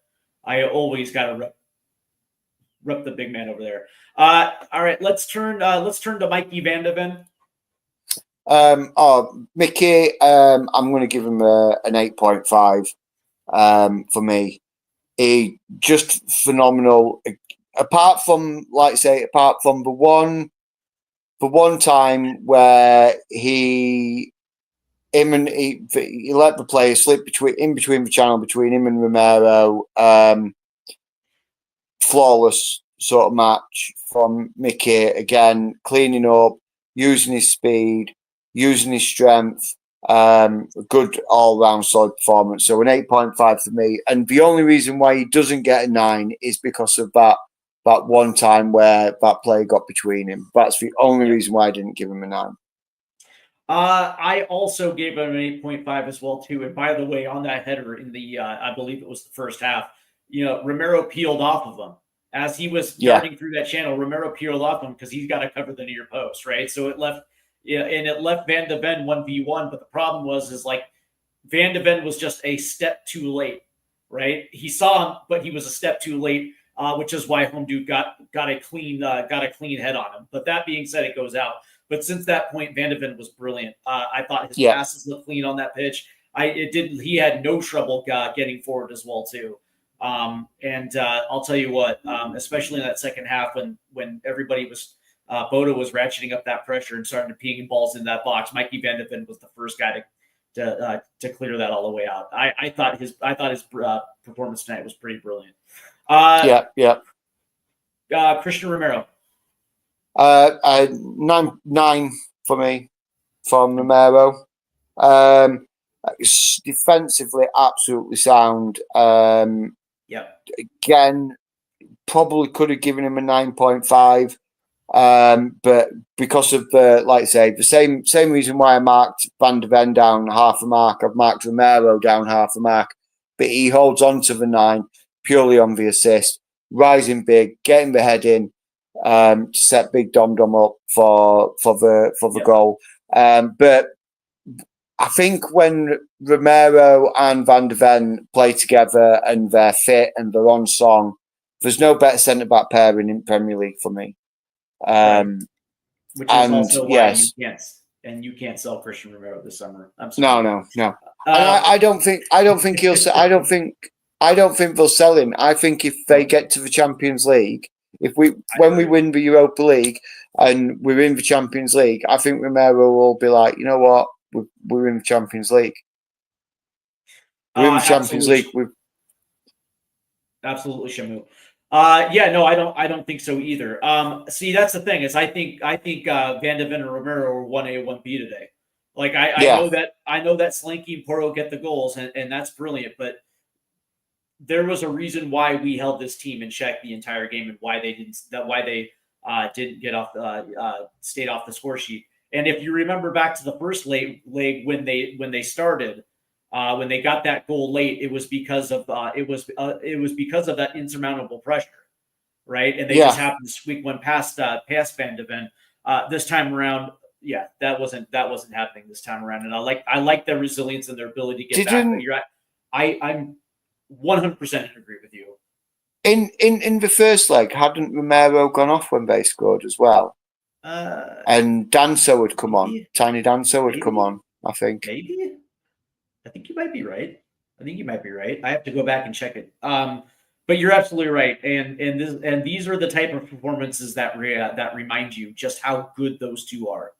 rep the big man over there. All right, let's turn to Mikey Van de Ven. Mickey, I'm going to give him an 8.5 for me. He just phenomenal. Apart from the one time where he let the player slip between the channel between him and Romero. Flawless sort of match from Mickey, again, cleaning up, using his speed, using his strength. Good all-round solid performance. So an 8.5 for me. And the only reason why he doesn't get a 9 is because of that that one time where that play got between him. That's the only reason why I didn't give him a 9. I also gave him an 8.5 as well too. And by the way, on that header in the, I believe it was the first half, Romero peeled off of him as he was darting through that channel. Romero peeled off him because he's got to cover the near post, right? So it left, and it left Van de Ven 1v1. But the problem is like Van de Ven was just a step too late, right? He saw him, but he was a step too late, which is why Home Dude got a clean head on him. But that being said, it goes out. But since that point, Van de Ven was brilliant. I thought his passes looked clean on that pitch. He had no trouble getting forward as well too. And I'll tell you what, especially in that second half when everybody was Bodo was ratcheting up that pressure and starting to ping balls in that box, Mikey Van de Ven was the first guy to clear that all the way out. I thought his performance tonight was pretty brilliant. Christian Romero. 9 for me from Romero. Defensively, absolutely sound. Again, probably could have given him a 9.5. But because of the same reason why I marked Van de Ven down half a mark, I've marked Romero down half a mark. But he holds on to the 9 purely on the assist, rising big, getting the head in. To set Big Dom up for the goal. But I think when Romero and Van de Ven play together and they're fit and they're on song, there's no better centre back pairing in Premier League for me. Which is also why you can't sell Christian Romero this summer. I'm sorry. No. I don't think he'll. I don't think they'll sell him. I think if they get to the Champions League. When we win the Europa League and we're in the Champions League, I think Romero will be like, you know what, we're in the Champions League. We're in the Champions League. Absolutely, Shamu. I don't think so either. See, that's the thing is I think Van de Ven and Romero are 1A, 1B today. Like I know that Slinky and Porto get the goals and that's brilliant, but there was a reason why we held this team in check the entire game and why they didn't get off stayed off the score sheet. And if you remember back to the first leg when they started, when they got that goal late, it was because of that insurmountable pressure, right? And they just happened to squeak one past Van de Ven. This time around, that wasn't happening this time around. And I like their resilience and their ability to get back. I'm 100% agree with you. In the first leg, hadn't Romero gone off when they scored as well? And Danso would come on. Tiny Danso would come on, I think. Maybe. I think you might be right. I have to go back and check it. But you're absolutely right. And these are the type of performances that remind you just how good those two are.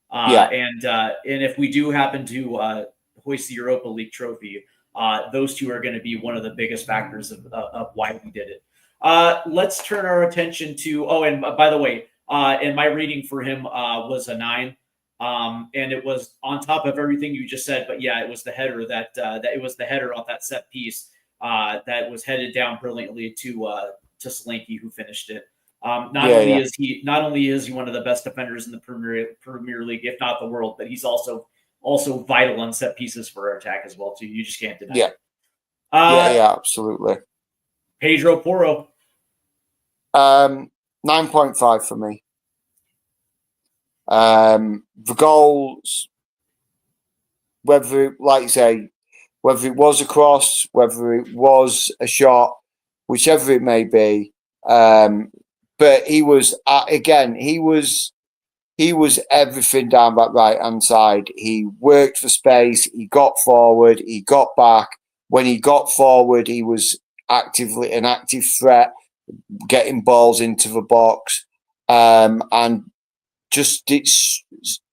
And if we do happen to hoist the Europa League trophy, those two are going to be one of the biggest factors of why we did it. Let's turn our attention to. Oh, and by the way, and my rating for him was a 9, and it was on top of everything you just said. But yeah, it was the header that it was the header off that set piece that was headed down brilliantly to Slinky, who finished it. Not only is he one of the best defenders in the Premier League, if not the world, but he's also vital on set pieces for our attack as well too. You just can't deny it. Absolutely. Pedro Porro. 9.5 for me. The goals, whether it was a cross, whether it was a shot, whichever it may be, but he was he was everything down that right-hand side. He worked for space. He got forward. He got back. When he got forward, he was an active threat, getting balls into the box. And just it's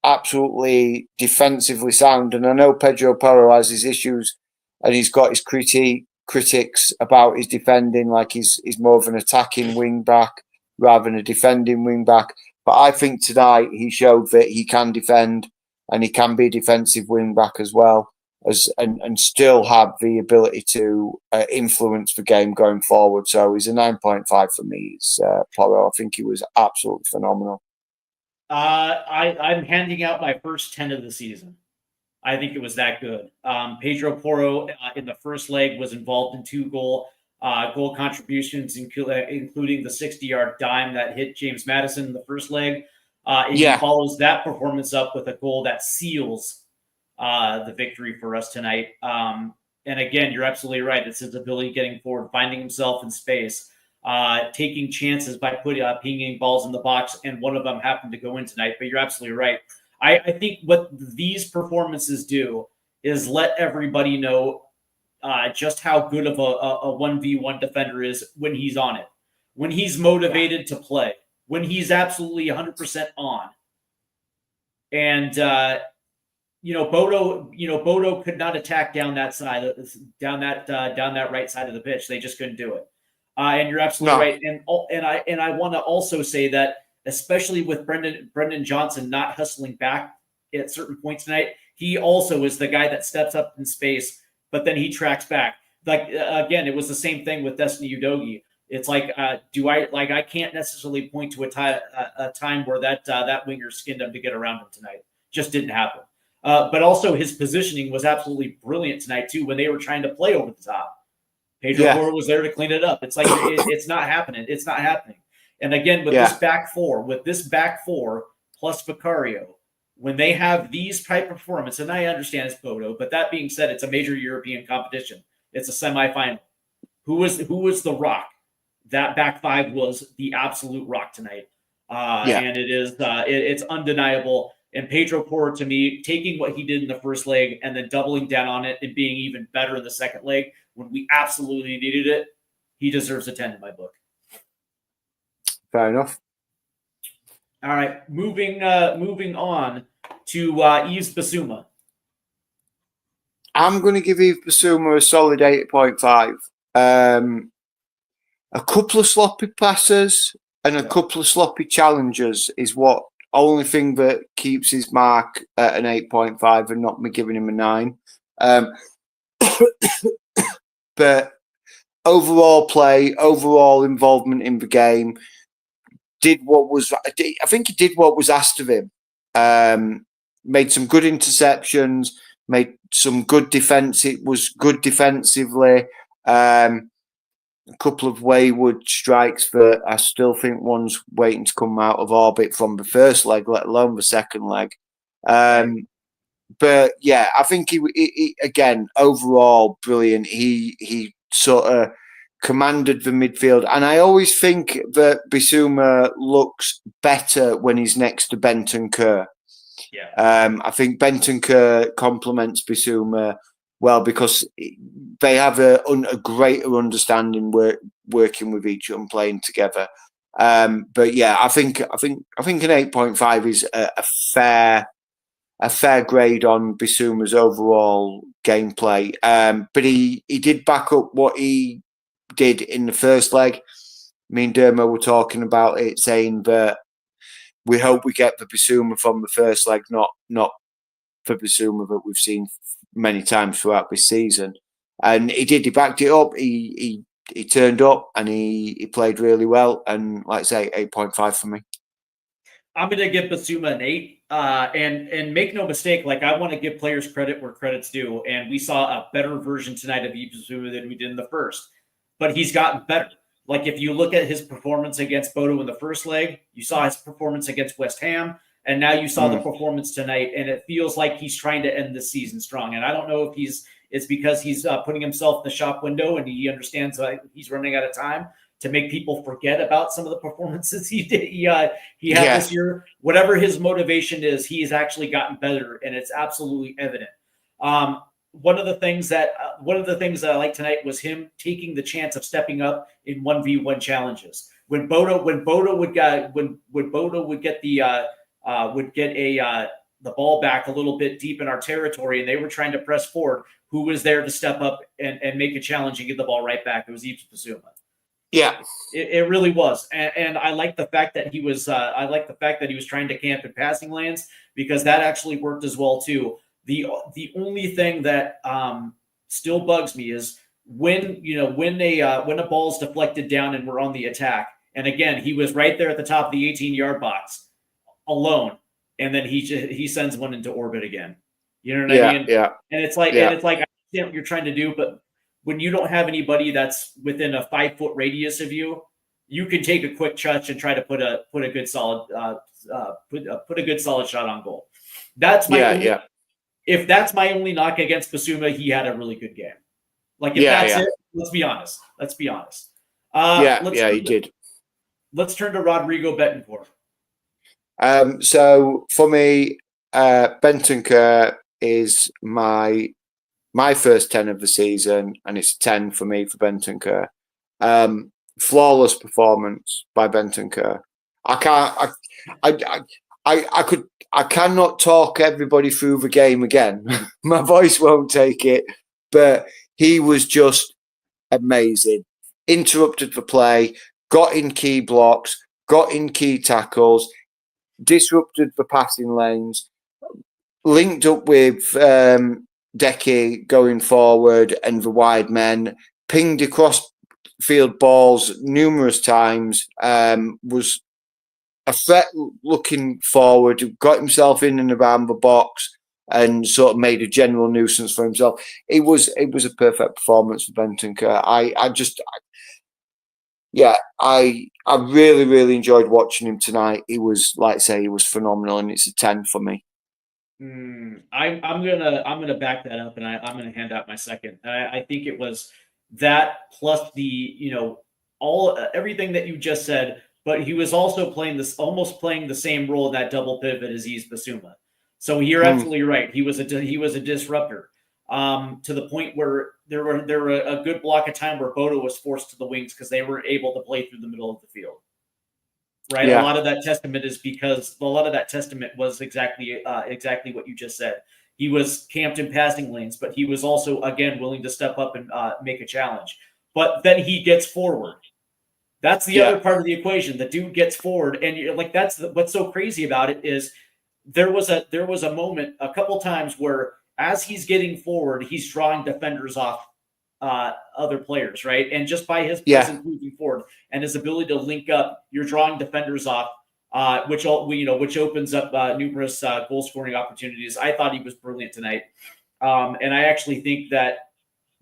absolutely defensively sound. And I know Pedro Porro has his issues and he's got his critics about his defending, like he's more of an attacking wing-back rather than a defending wing-back. But I think tonight he showed that he can defend and he can be a defensive wing back as well. and still have the ability to influence the game going forward. So he's a 9.5 for me. It's Porro. I think he was absolutely phenomenal. I'm handing out my first 10 of the season. I think it was that good. Pedro Porro in the first leg was involved in 2 goal contributions, including the 60-yard dime that hit James Madison in the first leg. And he follows that performance up with a goal that seals the victory for us tonight. And again, you're absolutely right. It's his ability getting forward, finding himself in space, taking chances by pinging balls in the box, and one of them happened to go in tonight. But you're absolutely right. I think what these performances do is let everybody know just how good of a 1v1 defender is when he's on it, when he's motivated to play, when he's absolutely 100% on. And Bodo could not attack down that side, down that right side of the pitch. They just couldn't do it. And you're absolutely right. And I want to also say that, especially with Brendan Johnson not hustling back at certain points tonight, he also is the guy that steps up in space, but then he tracks back. Like again, it was the same thing with Destiny Udogie. It's like, I can't necessarily point to a time where that winger skinned him to get around him tonight. Just didn't happen. But also his positioning was absolutely brilliant tonight too when they were trying to play over the top. Pedro Porro was there to clean it up. It's like it's not happening. It's not happening. And again, with this back four plus Vicario, when they have these type of performance, and I understand it's Bodo, but that being said, it's a major European competition. It's a semifinal. Who was the rock? That back 5 was the absolute rock tonight. And it is it's undeniable. And Pedro Porro, to me, taking what he did in the first leg and then doubling down on it and being even better in the second leg when we absolutely needed it, he deserves a 10 in my book. Fair enough. All right, moving on to Yves Bissouma. I'm going to give Yves Bissouma a solid 8.5. A couple of sloppy passes and a couple of sloppy challenges is what only thing that keeps his mark at an 8.5 and not me giving him a 9. But overall play, overall involvement in the game, I think he did what was asked of him. Made some good interceptions, made some good defense. It was good defensively. A couple of wayward strikes that I still think one's waiting to come out of orbit from the first leg, let alone the second leg. But yeah, I think he again, overall brilliant. He sort of commanded the midfield. And I always think that Bissouma looks better when he's next to Bentancur. I think Bentancur complements Bissouma well because they have a greater understanding working with each other and playing together. But yeah, I think an 8.5 is a fair grade on Bissouma's overall gameplay. But he did back up what he did in the first leg. Me and Dermo were talking about it, saying that we hope we get the Bissouma from the first leg, not for Bissouma that we've seen many times throughout this season. And he did. He backed it up. He turned up and he played really well. And like I say, 8.5 for me. I'm going to give Bissouma an 8. And make no mistake, like I want to give players credit where credit's due. And we saw a better version tonight of Bissouma than we did in the first. But he's gotten better. Like if you look at his performance against Bodo in the first leg, you saw his performance against West Ham, and now you saw the performance tonight, and it feels like he's trying to end the season strong. And I don't know if it's because he's putting himself in the shop window and he understands he's running out of time to make people forget about some of the performances he had this year. Whatever his motivation is, he has actually gotten better, and it's absolutely evident. One of the things that I liked tonight was him taking the chance of stepping up in 1v1 challenges. When Bodo would get the ball back a little bit deep in our territory and they were trying to press forward, who was there to step up and make a challenge and get the ball right back? It was Yves Bissouma. Yeah, it really was, and I like the fact that he was. I like the fact that he was trying to camp in passing lanes because that actually worked as well too. The only thing that still bugs me is when a ball's deflected down and we're on the attack. And again, he was right there at the top of the 18-yard box alone, and then he sends one into orbit again. You know what I mean? Yeah. And it's like Yeah. I understand what you're trying to do, but when you don't have anybody that's within a 5-foot radius of you, you can take a quick touch and try to put a good solid put a good solid shot on goal. That's my only, if that's my only knock against Basuma, he had a really good game. Like if that's it, let's be honest. He did. Let's turn to Rodrigo Betancourt. So for me, Bentancur is my first 10 of the season, and it's a 10 for me for Bentancur. Flawless performance by Bentancur. I cannot talk everybody through the game again. My voice won't take it, but he was just amazing. Interrupted the play, got in key blocks, got in key tackles, disrupted the passing lanes, linked up with Decky going forward and the wide men, pinged across field balls numerous times, was a threat looking forward, got himself in and around the box and sort of made a general nuisance for himself. It was a perfect performance for Bentancur. I really, really enjoyed watching him tonight. He was, like I say, he was phenomenal, and it's a 10 for me. I'm gonna back that up, and I'm gonna hand out my second. I think it was that plus the everything that you just said, but he was also almost playing the same role in that double pivot as Yves Bissouma. So you're absolutely right. He was a disruptor. To the point where there were a good block of time where Bodo was forced to the wings because they were able to play through the middle of the field. Right. Yeah. A lot of that testament was exactly what you just said. He was camped in passing lanes, but he was also, again, willing to step up and make a challenge. But then he gets forward. That's the other part of the equation. The dude gets forward, and you're like, what's so crazy about it is there was a moment a couple times where as he's getting forward, he's drawing defenders off other players, right? And just by his presence moving forward and his ability to link up, you're drawing defenders off, which opens up numerous goal scoring opportunities. I thought he was brilliant tonight, and I actually think that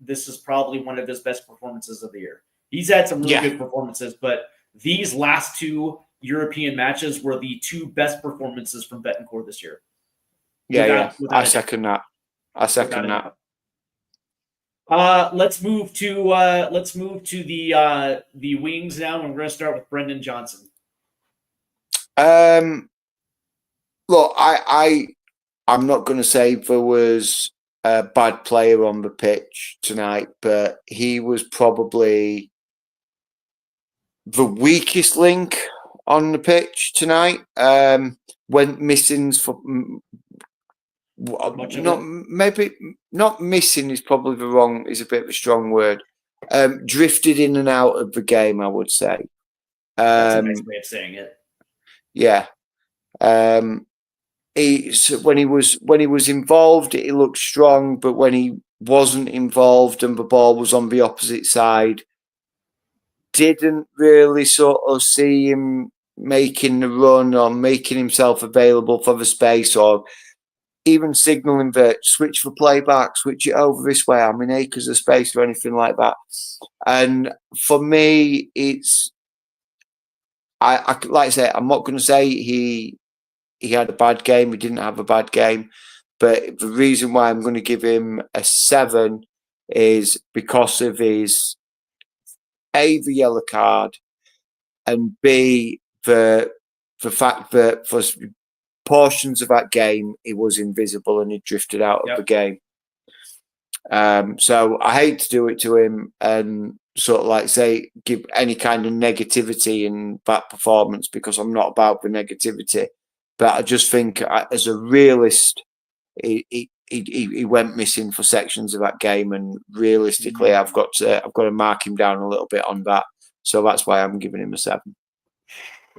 this is probably one of his best performances of the year. He's had some really good performances, but these last two European matches were the two best performances from Betancourt this year. I second that. Let's move to the wings now, and we're going to start with Brendan Johnson. Look, I'm not going to say there was a bad player on the pitch tonight, but he was probably the weakest link on the pitch tonight. Went missing for. Not missing is probably is a bit of a strong word. Drifted in and out of the game, I would say. That's a nice way of saying it. Yeah. When he was involved, he looked strong, but when he wasn't involved and the ball was on the opposite side, didn't really sort of see him making the run or making himself available for the space or even signalling that switch the play back, switch it over this way, I'm in acres of space or anything like that. And for me, it's I like I say, I'm not going to say he had a bad game. He didn't have a bad game, but the reason why I'm going to give him a 7 is because of his A, the yellow card, and B, the fact that for portions of that game he was invisible and he drifted out of the game. So I hate to do it to him and sort of like say give any kind of negativity in that performance, because I'm not about the negativity. But I just think as a realist, he went missing for sections of that game, and realistically, I've got to mark him down a little bit on that. So that's why I'm giving him a 7.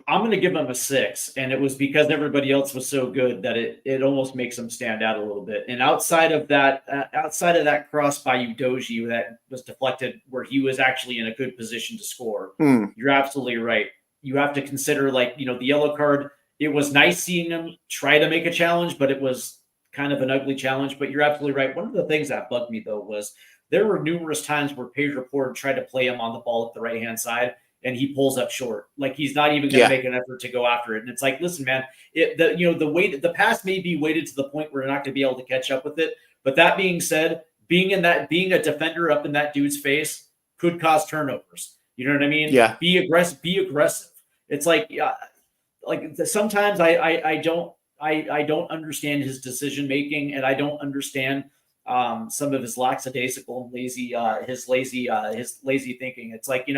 I'm going to give him a 6, and it was because everybody else was so good that it almost makes him stand out a little bit. And outside of that cross by Udoji that was deflected, where he was actually in a good position to score, you're absolutely right. You have to consider, like, the yellow card. It was nice seeing him try to make a challenge, but it was kind of an ugly challenge. But you're absolutely right. One of the things that bugged me though was there were numerous times where Pedro Porter tried to play him on the ball at the right hand side, and he pulls up short. Like he's not even going to make an effort to go after it. And it's like, listen, man, the pass may be weighted to the point where you're not going to be able to catch up with it. But that being said, being a defender up in that dude's face could cause turnovers. You know what I mean? Yeah. Be aggressive. It's like, sometimes I don't understand his decision making, and I don't understand some of his lackadaisical and lazy thinking. It's like,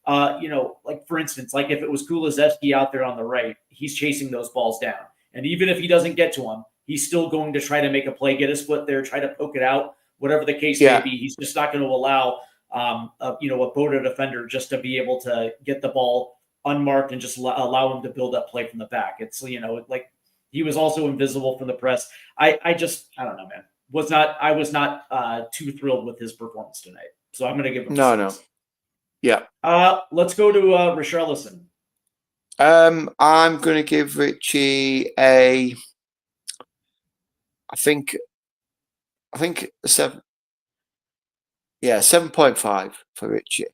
like for instance, like if it was Kulusevski out there on the right, he's chasing those balls down. And even if he doesn't get to them, he's still going to try to make a play, get his foot there, try to poke it out, whatever the case may be. He's just not going to allow, a Boda defender just to be able to get the ball unmarked and just allow him to build up play from the back. It's, like he was also invisible from the press. I don't know, man. I was not too thrilled with his performance tonight. So I'm going to give him no. Yeah. Let's go to Richarlison. I'm going to give Richie I think a 7. Yeah, 7.5 for Richie.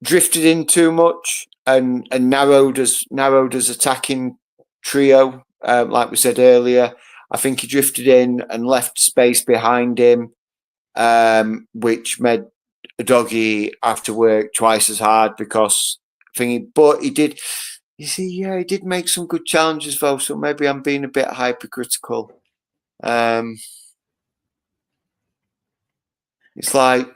Drifted in too much and narrowed his attacking trio. Like we said earlier, I think he drifted in and left space behind him, which made Doggy have to work twice as hard because but he did. You see, he did make some good challenges though. So maybe I'm being a bit hypercritical. It's like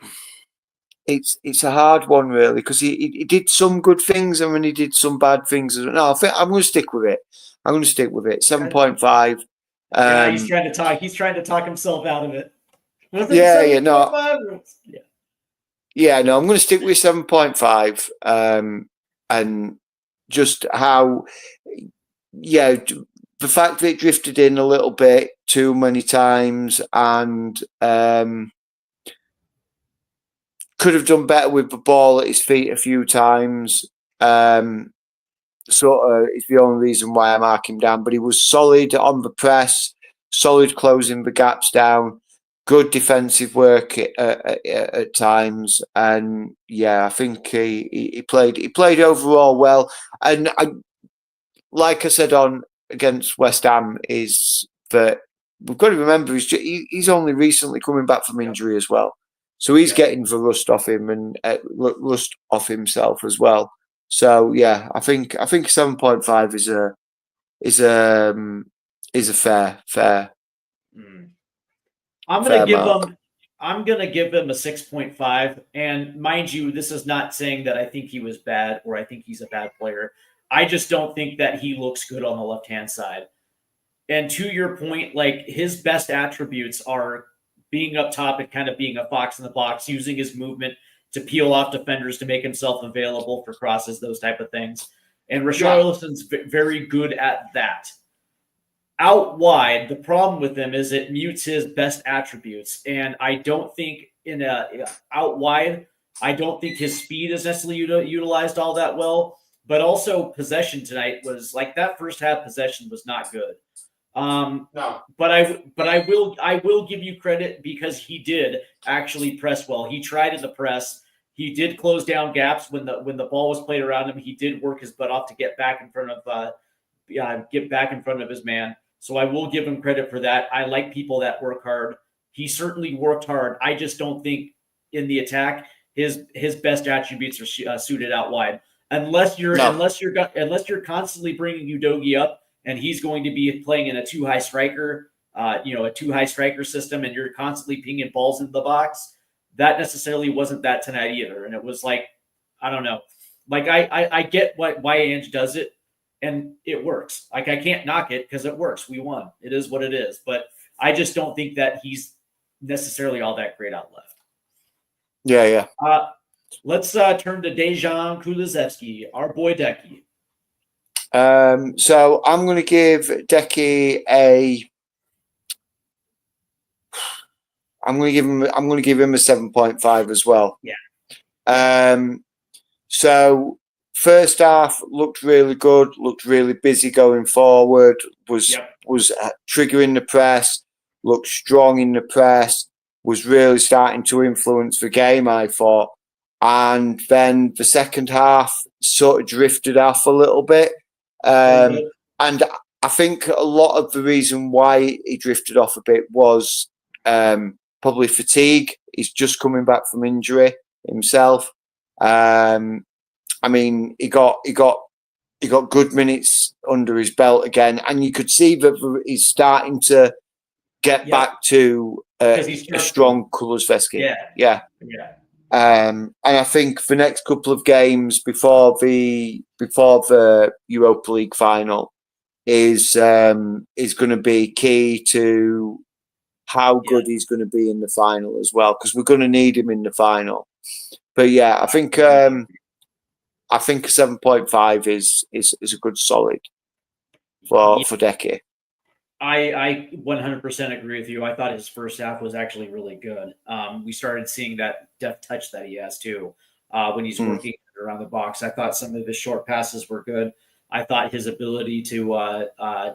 it's a hard one really because he did some good things and then he did some bad things. No, I think I'm going to stick with it. 7.5. He's trying to talk. He's trying to talk himself out of it. No. Yeah, no, I'm going to stick with 7.5. And just how, the fact that it drifted in a little bit too many times and could have done better with the ball at his feet a few times. Sort of is the only reason why I mark him down. But he was solid on the press, solid closing the gaps down, good defensive work at times, and I think he played overall well. And like I said against West Ham, is that we've got to remember he's only recently coming back from injury as well, so he's getting the rust off him and rust off himself as well. So I think 7.5 is a fair. I'm gonna give him a 6.5. And mind you, this is not saying that I think he was bad or I think he's a bad player. I just don't think that he looks good on the left-hand side. And to your point, like his best attributes are being up top and kind of being a fox in the box, using his movement to peel off defenders to make himself available for crosses, those type of things. And Richarlison's very good at that. Out wide, the problem with him is it mutes his best attributes. And I don't think out wide, I don't think his speed is necessarily utilized all that well. But also possession tonight was like that first half possession was not good. No. But I will give you credit because he did actually press well. He tried in the press. He did close down gaps when the ball was played around him. He did work his butt off to get back in front of his man. So I will give him credit for that. I like people that work hard. He certainly worked hard. I just don't think in the attack his best attributes are suited out wide. Unless you're constantly bringing Udogie up and he's going to be playing in a two high striker system, and you're constantly pinging balls into the box. That necessarily wasn't that tonight either. And it was like, I don't know. Like I get why Ange does it, and it works. Like I can't knock it because it works. We won. It is what it is. But I just don't think that he's necessarily all that great out left. Yeah. Let's turn to Dejan Kulusevski, our boy Decky. So I'm going to give Decky a. I'm going to give him a 7.5 as well. Yeah. So first half looked really good, looked really busy going forward, was triggering the press, looked strong in the press, was really starting to influence the game, I thought. And then the second half sort of drifted off a little bit. And I think a lot of the reason why he drifted off a bit was probably fatigue. He's just coming back from injury himself. I mean, he got good minutes under his belt again, and you could see that he's starting to get back to a strong Kulusevski. Yeah. And I think the next couple of games before the Europa League final is going to be key to how good he's going to be in the final as well, because we're going to need him in the final. But yeah, I think a 7.5 is a good solid for Decky. I 100% agree with you. I thought his first half was actually really good. We started seeing that deft touch that he has too when he's working around the box. I thought some of his short passes were good. I thought his ability to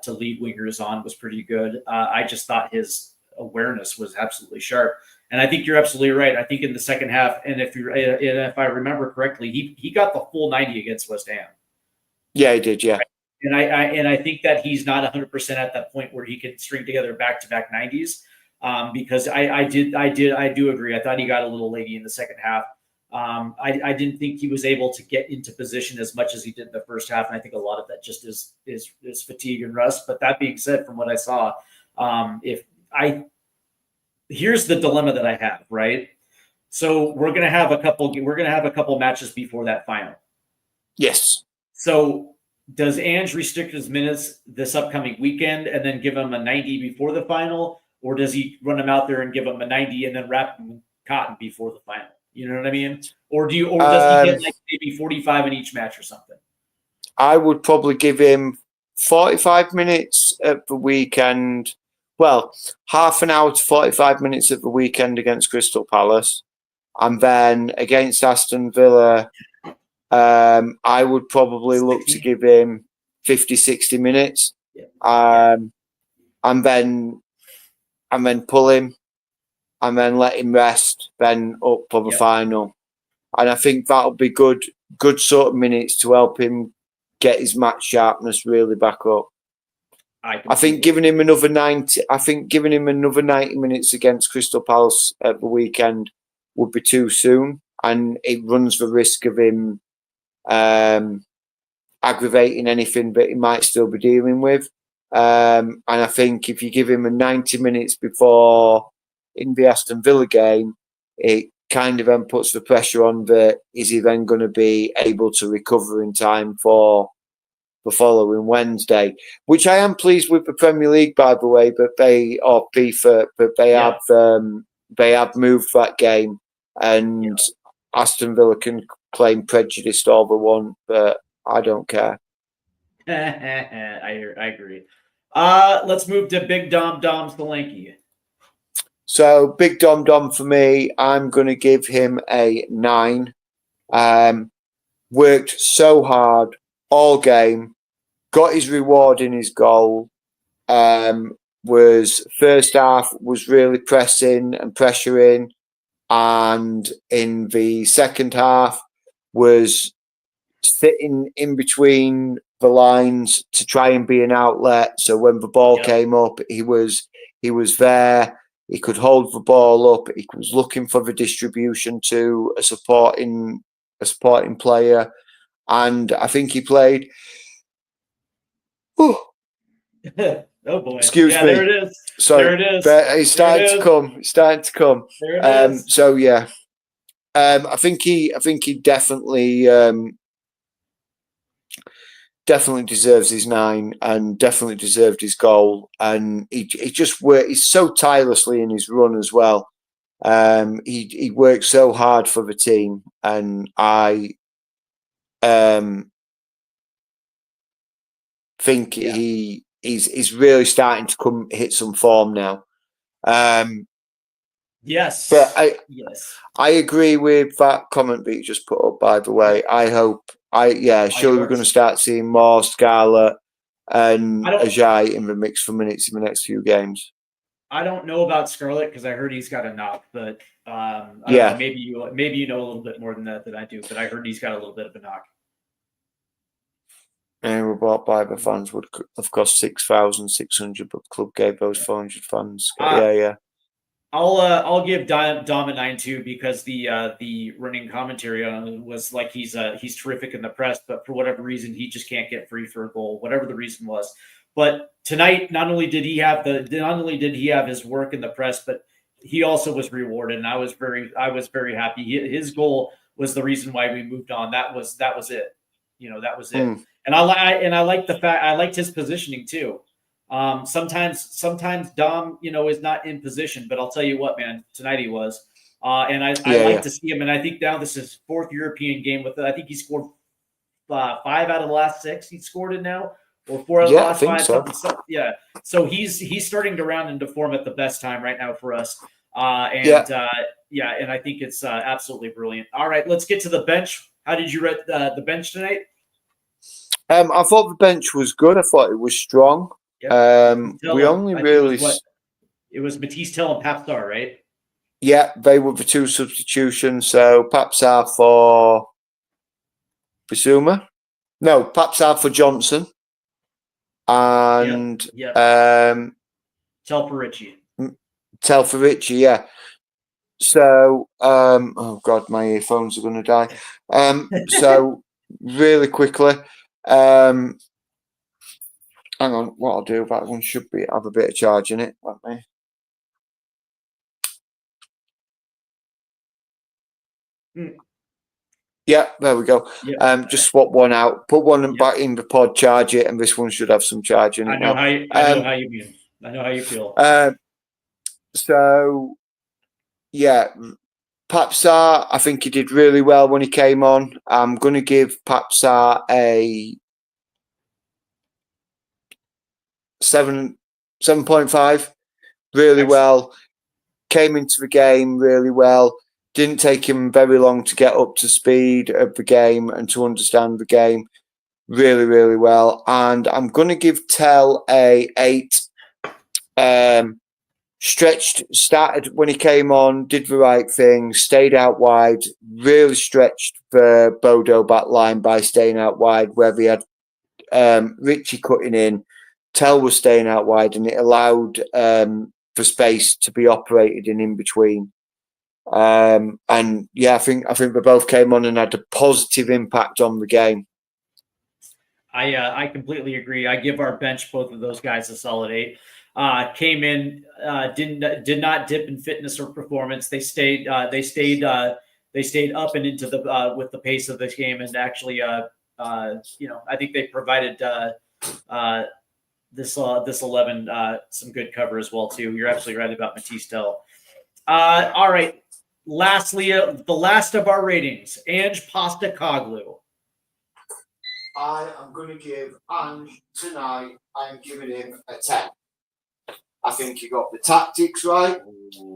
lead wingers on was pretty good. I just thought his awareness was absolutely sharp. And I think you're absolutely right. I think in the second half, and if I remember correctly, he got the full 90 against West Ham. Yeah, he did. Yeah. Right? And I think that he's not 100% at that point where he can string together back-to-back 90s. Because I do agree. I thought he got a little laggy in the second half. I didn't think he was able to get into position as much as he did in the first half, and I think a lot of that just is fatigue and rust. But that being said, from what I saw, here's the dilemma that I have. Right, so we're gonna have a couple matches before that final. Yes. So does Ange restrict his minutes this upcoming weekend and then give him a 90 before the final, or does he run him out there and give him a 90 and then wrap him in cotton before the final? You know what I mean? Or does he get like maybe 45 in each match or something? I would probably give him 45 minutes at the weekend. Well, half an hour to 45 minutes at the weekend against Crystal Palace. And then against Aston Villa, I would probably look to give him 50, 60 minutes. And then pull him and then let him rest, then up for the final. And I think that'll be good sort of minutes to help him get his match sharpness really back up. I think giving him another 90 minutes against Crystal Palace at the weekend would be too soon, and it runs the risk of him aggravating anything that he might still be dealing with. And I think if you give him a 90 minutes before in the Aston Villa game, it kind of then puts the pressure on that is he then going to be able to recover in time for the following Wednesday, which I am pleased with the Premier League, by the way, but they have moved that game, and Aston Villa can claim prejudice all they want, but I don't care. I agree. Let's move to Big Dom Solanke. So Big Dom for me, I'm going to give him a 9. Worked so hard all game, got his reward in his goal. Was first half was really pressing and pressuring, and in the second half was sitting in between the lines to try and be an outlet. So when the ball came up, he was there. He could hold the ball up. He was looking for the distribution to a supporting player, and I think he played. Oh boy! Excuse me. There it is. Sorry, there it is. But it's starting to come. It's starting to come. There it is. So yeah, I think he definitely deserves his 9 and definitely deserved his goal. And he just worked. He's so tirelessly in his run as well. He worked so hard for the team, and I think he's really starting to hit some form now. Yes. But yes. I agree with that comment that you just put up, by the way. I hope surely we're going to start seeing more Scarlett and Ajay in the mix for minutes in the next few games. I don't know about Scarlett because I heard he's got a knock, but I don't know, maybe you know a little bit more than that I do, but I heard he's got a little bit of a knock. And were bought by the fans would have cost 6,600, but the club gave those 400 fans. Yeah. I'll give Dom a 9 too, because the running commentary on was like he's terrific in the press, but for whatever reason he just can't get free for a goal, whatever the reason was. But tonight, not only did he have his work in the press, but he also was rewarded, and I was very happy. His goal was the reason why we moved on. That was it. That was it. And I liked his positioning too. Sometimes Dom, is not in position, but I'll tell you what, man, tonight he was. And I like to see him. And I think now this is his fourth European game with it. I think he scored 5 out of the last 6. He scored it now, or 4 out of the last 5. So. Yeah. So he's starting to round into form at the best time right now for us. And I think it's absolutely brilliant. All right, let's get to the bench. How did you rate the bench tonight? I thought the bench was good. I thought it was strong. Yep. We only really... It was Matisse Tell and Papsar, right? Yeah, they were the 2 substitutions. So Papsar for Bissouma. No, Papsar for Johnson. And Tell for Richie. Tell for Richie, yeah. So, oh God, my earphones are going to die. So, really quickly, hang on, what I'll do, that one should have a bit of charge in it. Let me. Yeah, there we go. Just swap one out, put one back in the pod, charge it, and this one should have some charge in it. I know how you mean. I know how you feel. So, yeah, Papsar, I think he did really well when he came on. I'm going to give Papsar a 7.5. Really well. Came into the game really well. Didn't take him very long to get up to speed of the game and to understand the game. Really, really well. And I'm going to give Tell a 8. Stretched, started when he came on, did the right thing, stayed out wide, really stretched the Bodo back line by staying out wide, where we had Richie cutting in, Tell was staying out wide, and it allowed for space to be operated in between. And yeah, I think they both came on and had a positive impact on the game. I completely agree. I give our bench, both of those guys, a solid 8. Came in, did not dip in fitness or performance. They stayed up and into the with the pace of this game, and actually, I think they provided this 11 some good cover as well too. You're absolutely right about Matisse Tell. All right, lastly, the last of our ratings, Ange Postecoglou. I am going to give Ange tonight. I'm giving him a 10. I think he got the tactics right.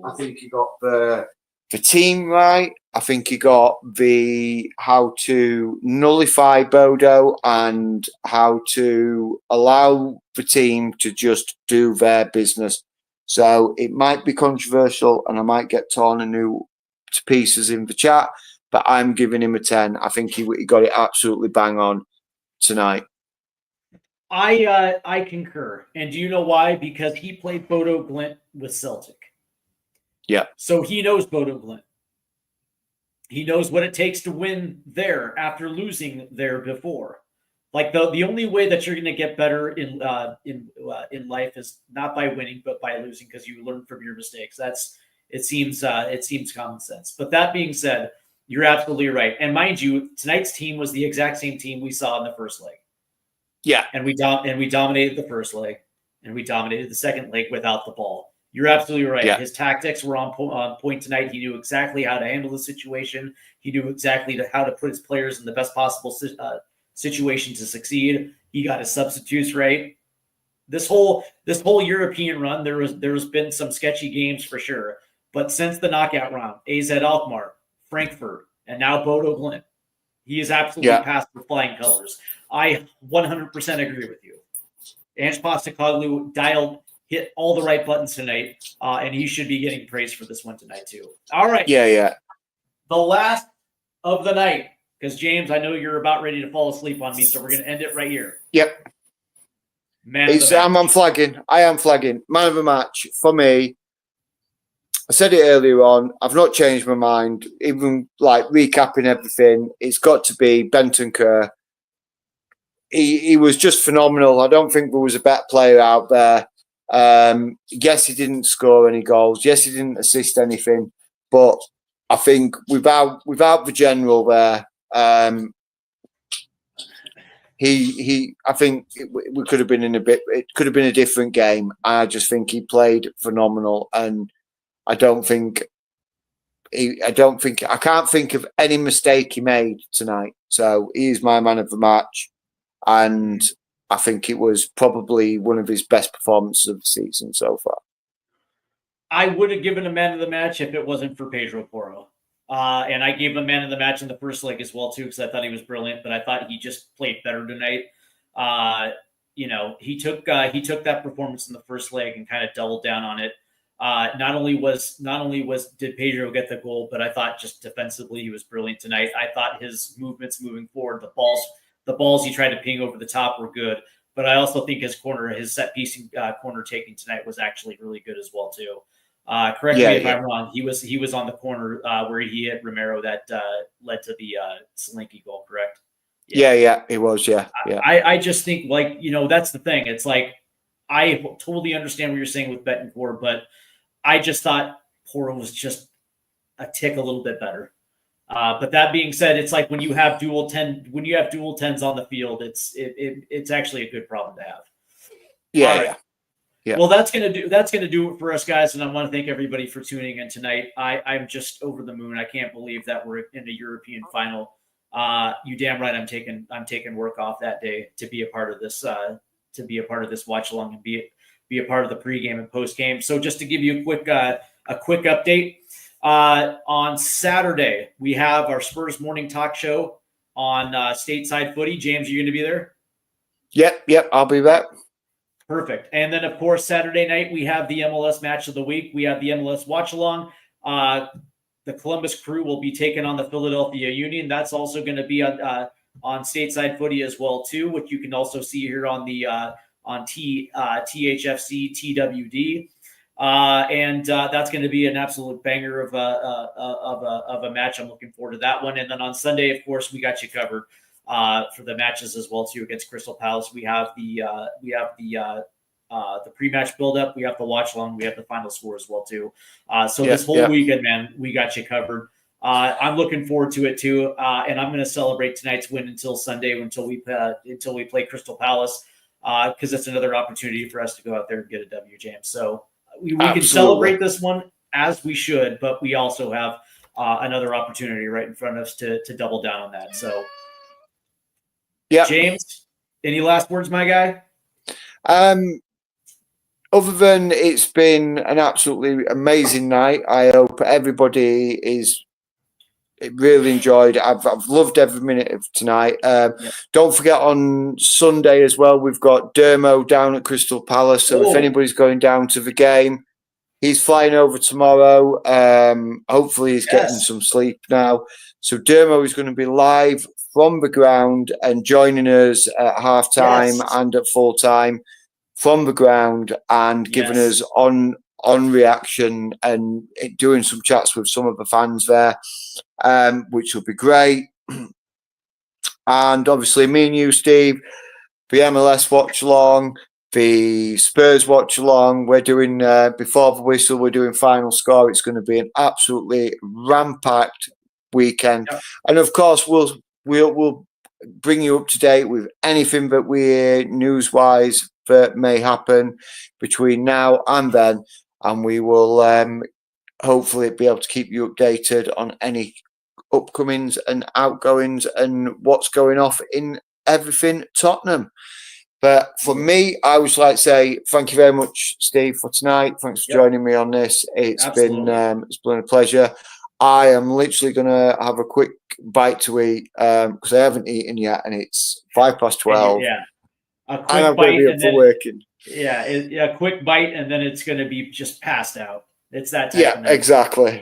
I think he got the team right. I think he got the how to nullify Bodo and how to allow the team to just do their business. So it might be controversial and I might get torn anew to pieces in the chat, but I'm giving him a 10. I think he got it absolutely bang on tonight. I concur. And do you know why? Because he played Bodo Glimt with Celtic. Yeah. So he knows Bodo Glimt. He knows what it takes to win there after losing there before. Like the only way that you're going to get better in life is not by winning, but by losing, because you learn from your mistakes. It seems common sense. But that being said, you're absolutely right. And mind you, tonight's team was the exact same team we saw in the first leg. Yeah, and we dominated the first leg, and we dominated the second leg without the ball. You're absolutely right. Yeah. His tactics were on point tonight. He knew exactly how to handle the situation. He knew exactly how to put his players in the best possible situation to succeed. He got his substitutes right. This whole European run, there's been some sketchy games for sure. But since the knockout round, AZ Alkmaar, Frankfurt, and now Bodo Glimt, he is absolutely passed with flying colors. I 100% agree with you. Ange Postecoglou hit all the right buttons tonight, and he should be getting praise for this one tonight too. All right. Yeah. The last of the night, because James, I know you're about ready to fall asleep on me, so we're going to end it right here. Yep. I'm flagging. I am flagging. Man of the match for me. I said it earlier on. I've not changed my mind. Even like recapping everything, it's got to be Bentancur. He was just phenomenal. I don't think there was a better player out there. Yes, he didn't score any goals. Yes, he didn't assist anything. But I think without the general there, I think we could have been in it could have been a different game. I just think he played phenomenal, and I can't think of any mistake he made tonight. So he is my man of the match, and I think it was probably one of his best performances of the season so far. I would have given a man of the match if it wasn't for Pedro Porro. And I gave him a man of the match in the first leg as well, too, because I thought he was brilliant, but I thought he just played better tonight. He took that performance in the first leg and kind of doubled down on it. Not only did Pedro get the goal, but I thought just defensively he was brilliant tonight. I thought his movements moving forward, the balls he tried to ping over the top were good, but I also think his set piece corner taking tonight was actually really good as well too. Correct me if I'm wrong. He was on the corner where he hit Romero that led to the Solanke goal. Correct? Yeah, it was. Yeah. I just think that's the thing. It's like I totally understand what you're saying with Betancourt, but I just thought Porro was just a tick a little bit better. But that being said, it's like when you have dual 10s on the field, it's actually a good problem to have. Yeah. Well, that's gonna do it for us, guys, and I want to thank everybody for tuning in tonight. I'm just over the moon. I can't believe that we're in a European final. You damn right. I'm taking work off that day to be a part of this. To be a part of this watch along and be a part of the pregame and postgame. So just to give you a quick update. On Saturday, we have our Spurs morning talk show on Stateside Footy. James, are you going to be there? Yep, I'll be there. Perfect. And then, of course, Saturday night, we have the MLS match of the week. We have the MLS watch along. The Columbus Crew will be taking on the Philadelphia Union. That's also going to be on Stateside Footy as well, too, which you can also see here on the THFC TWD. And that's going to be an absolute banger of a match. I'm looking forward to that one. And then on Sunday, of course, we got you covered for the matches as well too against Crystal Palace. We have the pre-match build-up, we have the watch along, we have the final score as well too. So this whole weekend, man, we got you covered. I'm looking forward to it too, and I'm going to celebrate tonight's win until Sunday, until we play Crystal Palace, because it's another opportunity for us to go out there and get a W, James. So we can celebrate this one as we should, but we also have another opportunity right in front of us to double down on that. So, James, any last words, my guy? Other than it's been an absolutely amazing night. I hope everybody is really enjoyed. I've loved every minute of tonight. Don't forget on Sunday as well, we've got Dermo down at Crystal Palace. So if anybody's going down to the game, he's flying over tomorrow. Hopefully he's getting some sleep now. So Dermo is going to be live from the ground and joining us at halftime and at full time from the ground and giving us on reaction and doing some chats with some of the fans there, which will be great. And obviously me and you, Steve, the MLS watch along, the Spurs watch along, we're doing before the whistle, we're doing final score. It's going to be an absolutely rampacked weekend. And of course we'll bring you up to date with anything that we hear news wise that may happen between now and then. and we will hopefully be able to keep you updated on any upcomings and outgoings and what's going off in everything Tottenham. But for me, I would like to say thank you very much, Steve, for tonight. Thanks for joining me on this. It's been a pleasure. I am literally going to have a quick bite to eat because I haven't eaten yet, and it's 12:05. Yeah, a quick and I'm bite, going to be up for working. Yeah, a quick bite, and then it's going to be just passed out. It's that type of night. Exactly.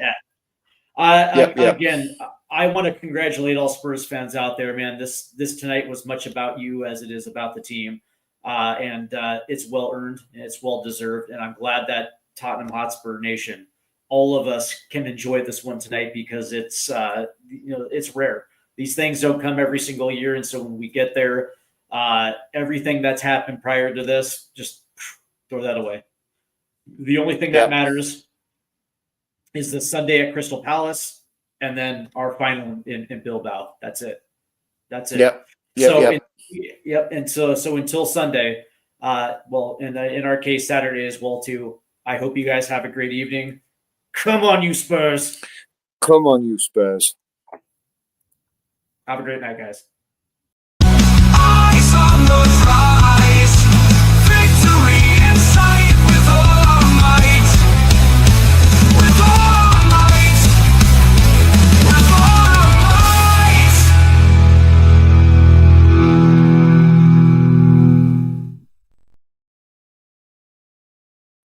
Yeah. Again, I want to congratulate all Spurs fans out there, man. This tonight was much about you as it is about the team. And it's well earned and it's well deserved. And I'm glad that Tottenham Hotspur Nation, all of us, can enjoy this one tonight because it's it's rare. These things don't come every single year, and so when we get there, everything that's happened prior to this, just throw that away. The only thing that matters is the Sunday at Crystal Palace, and then our final in Bilbao. That's it. And so until Sunday, well, in our case, Saturday as well too. I hope you guys have a great evening. Come on, you Spurs. Come on, you Spurs. Have a great night, guys.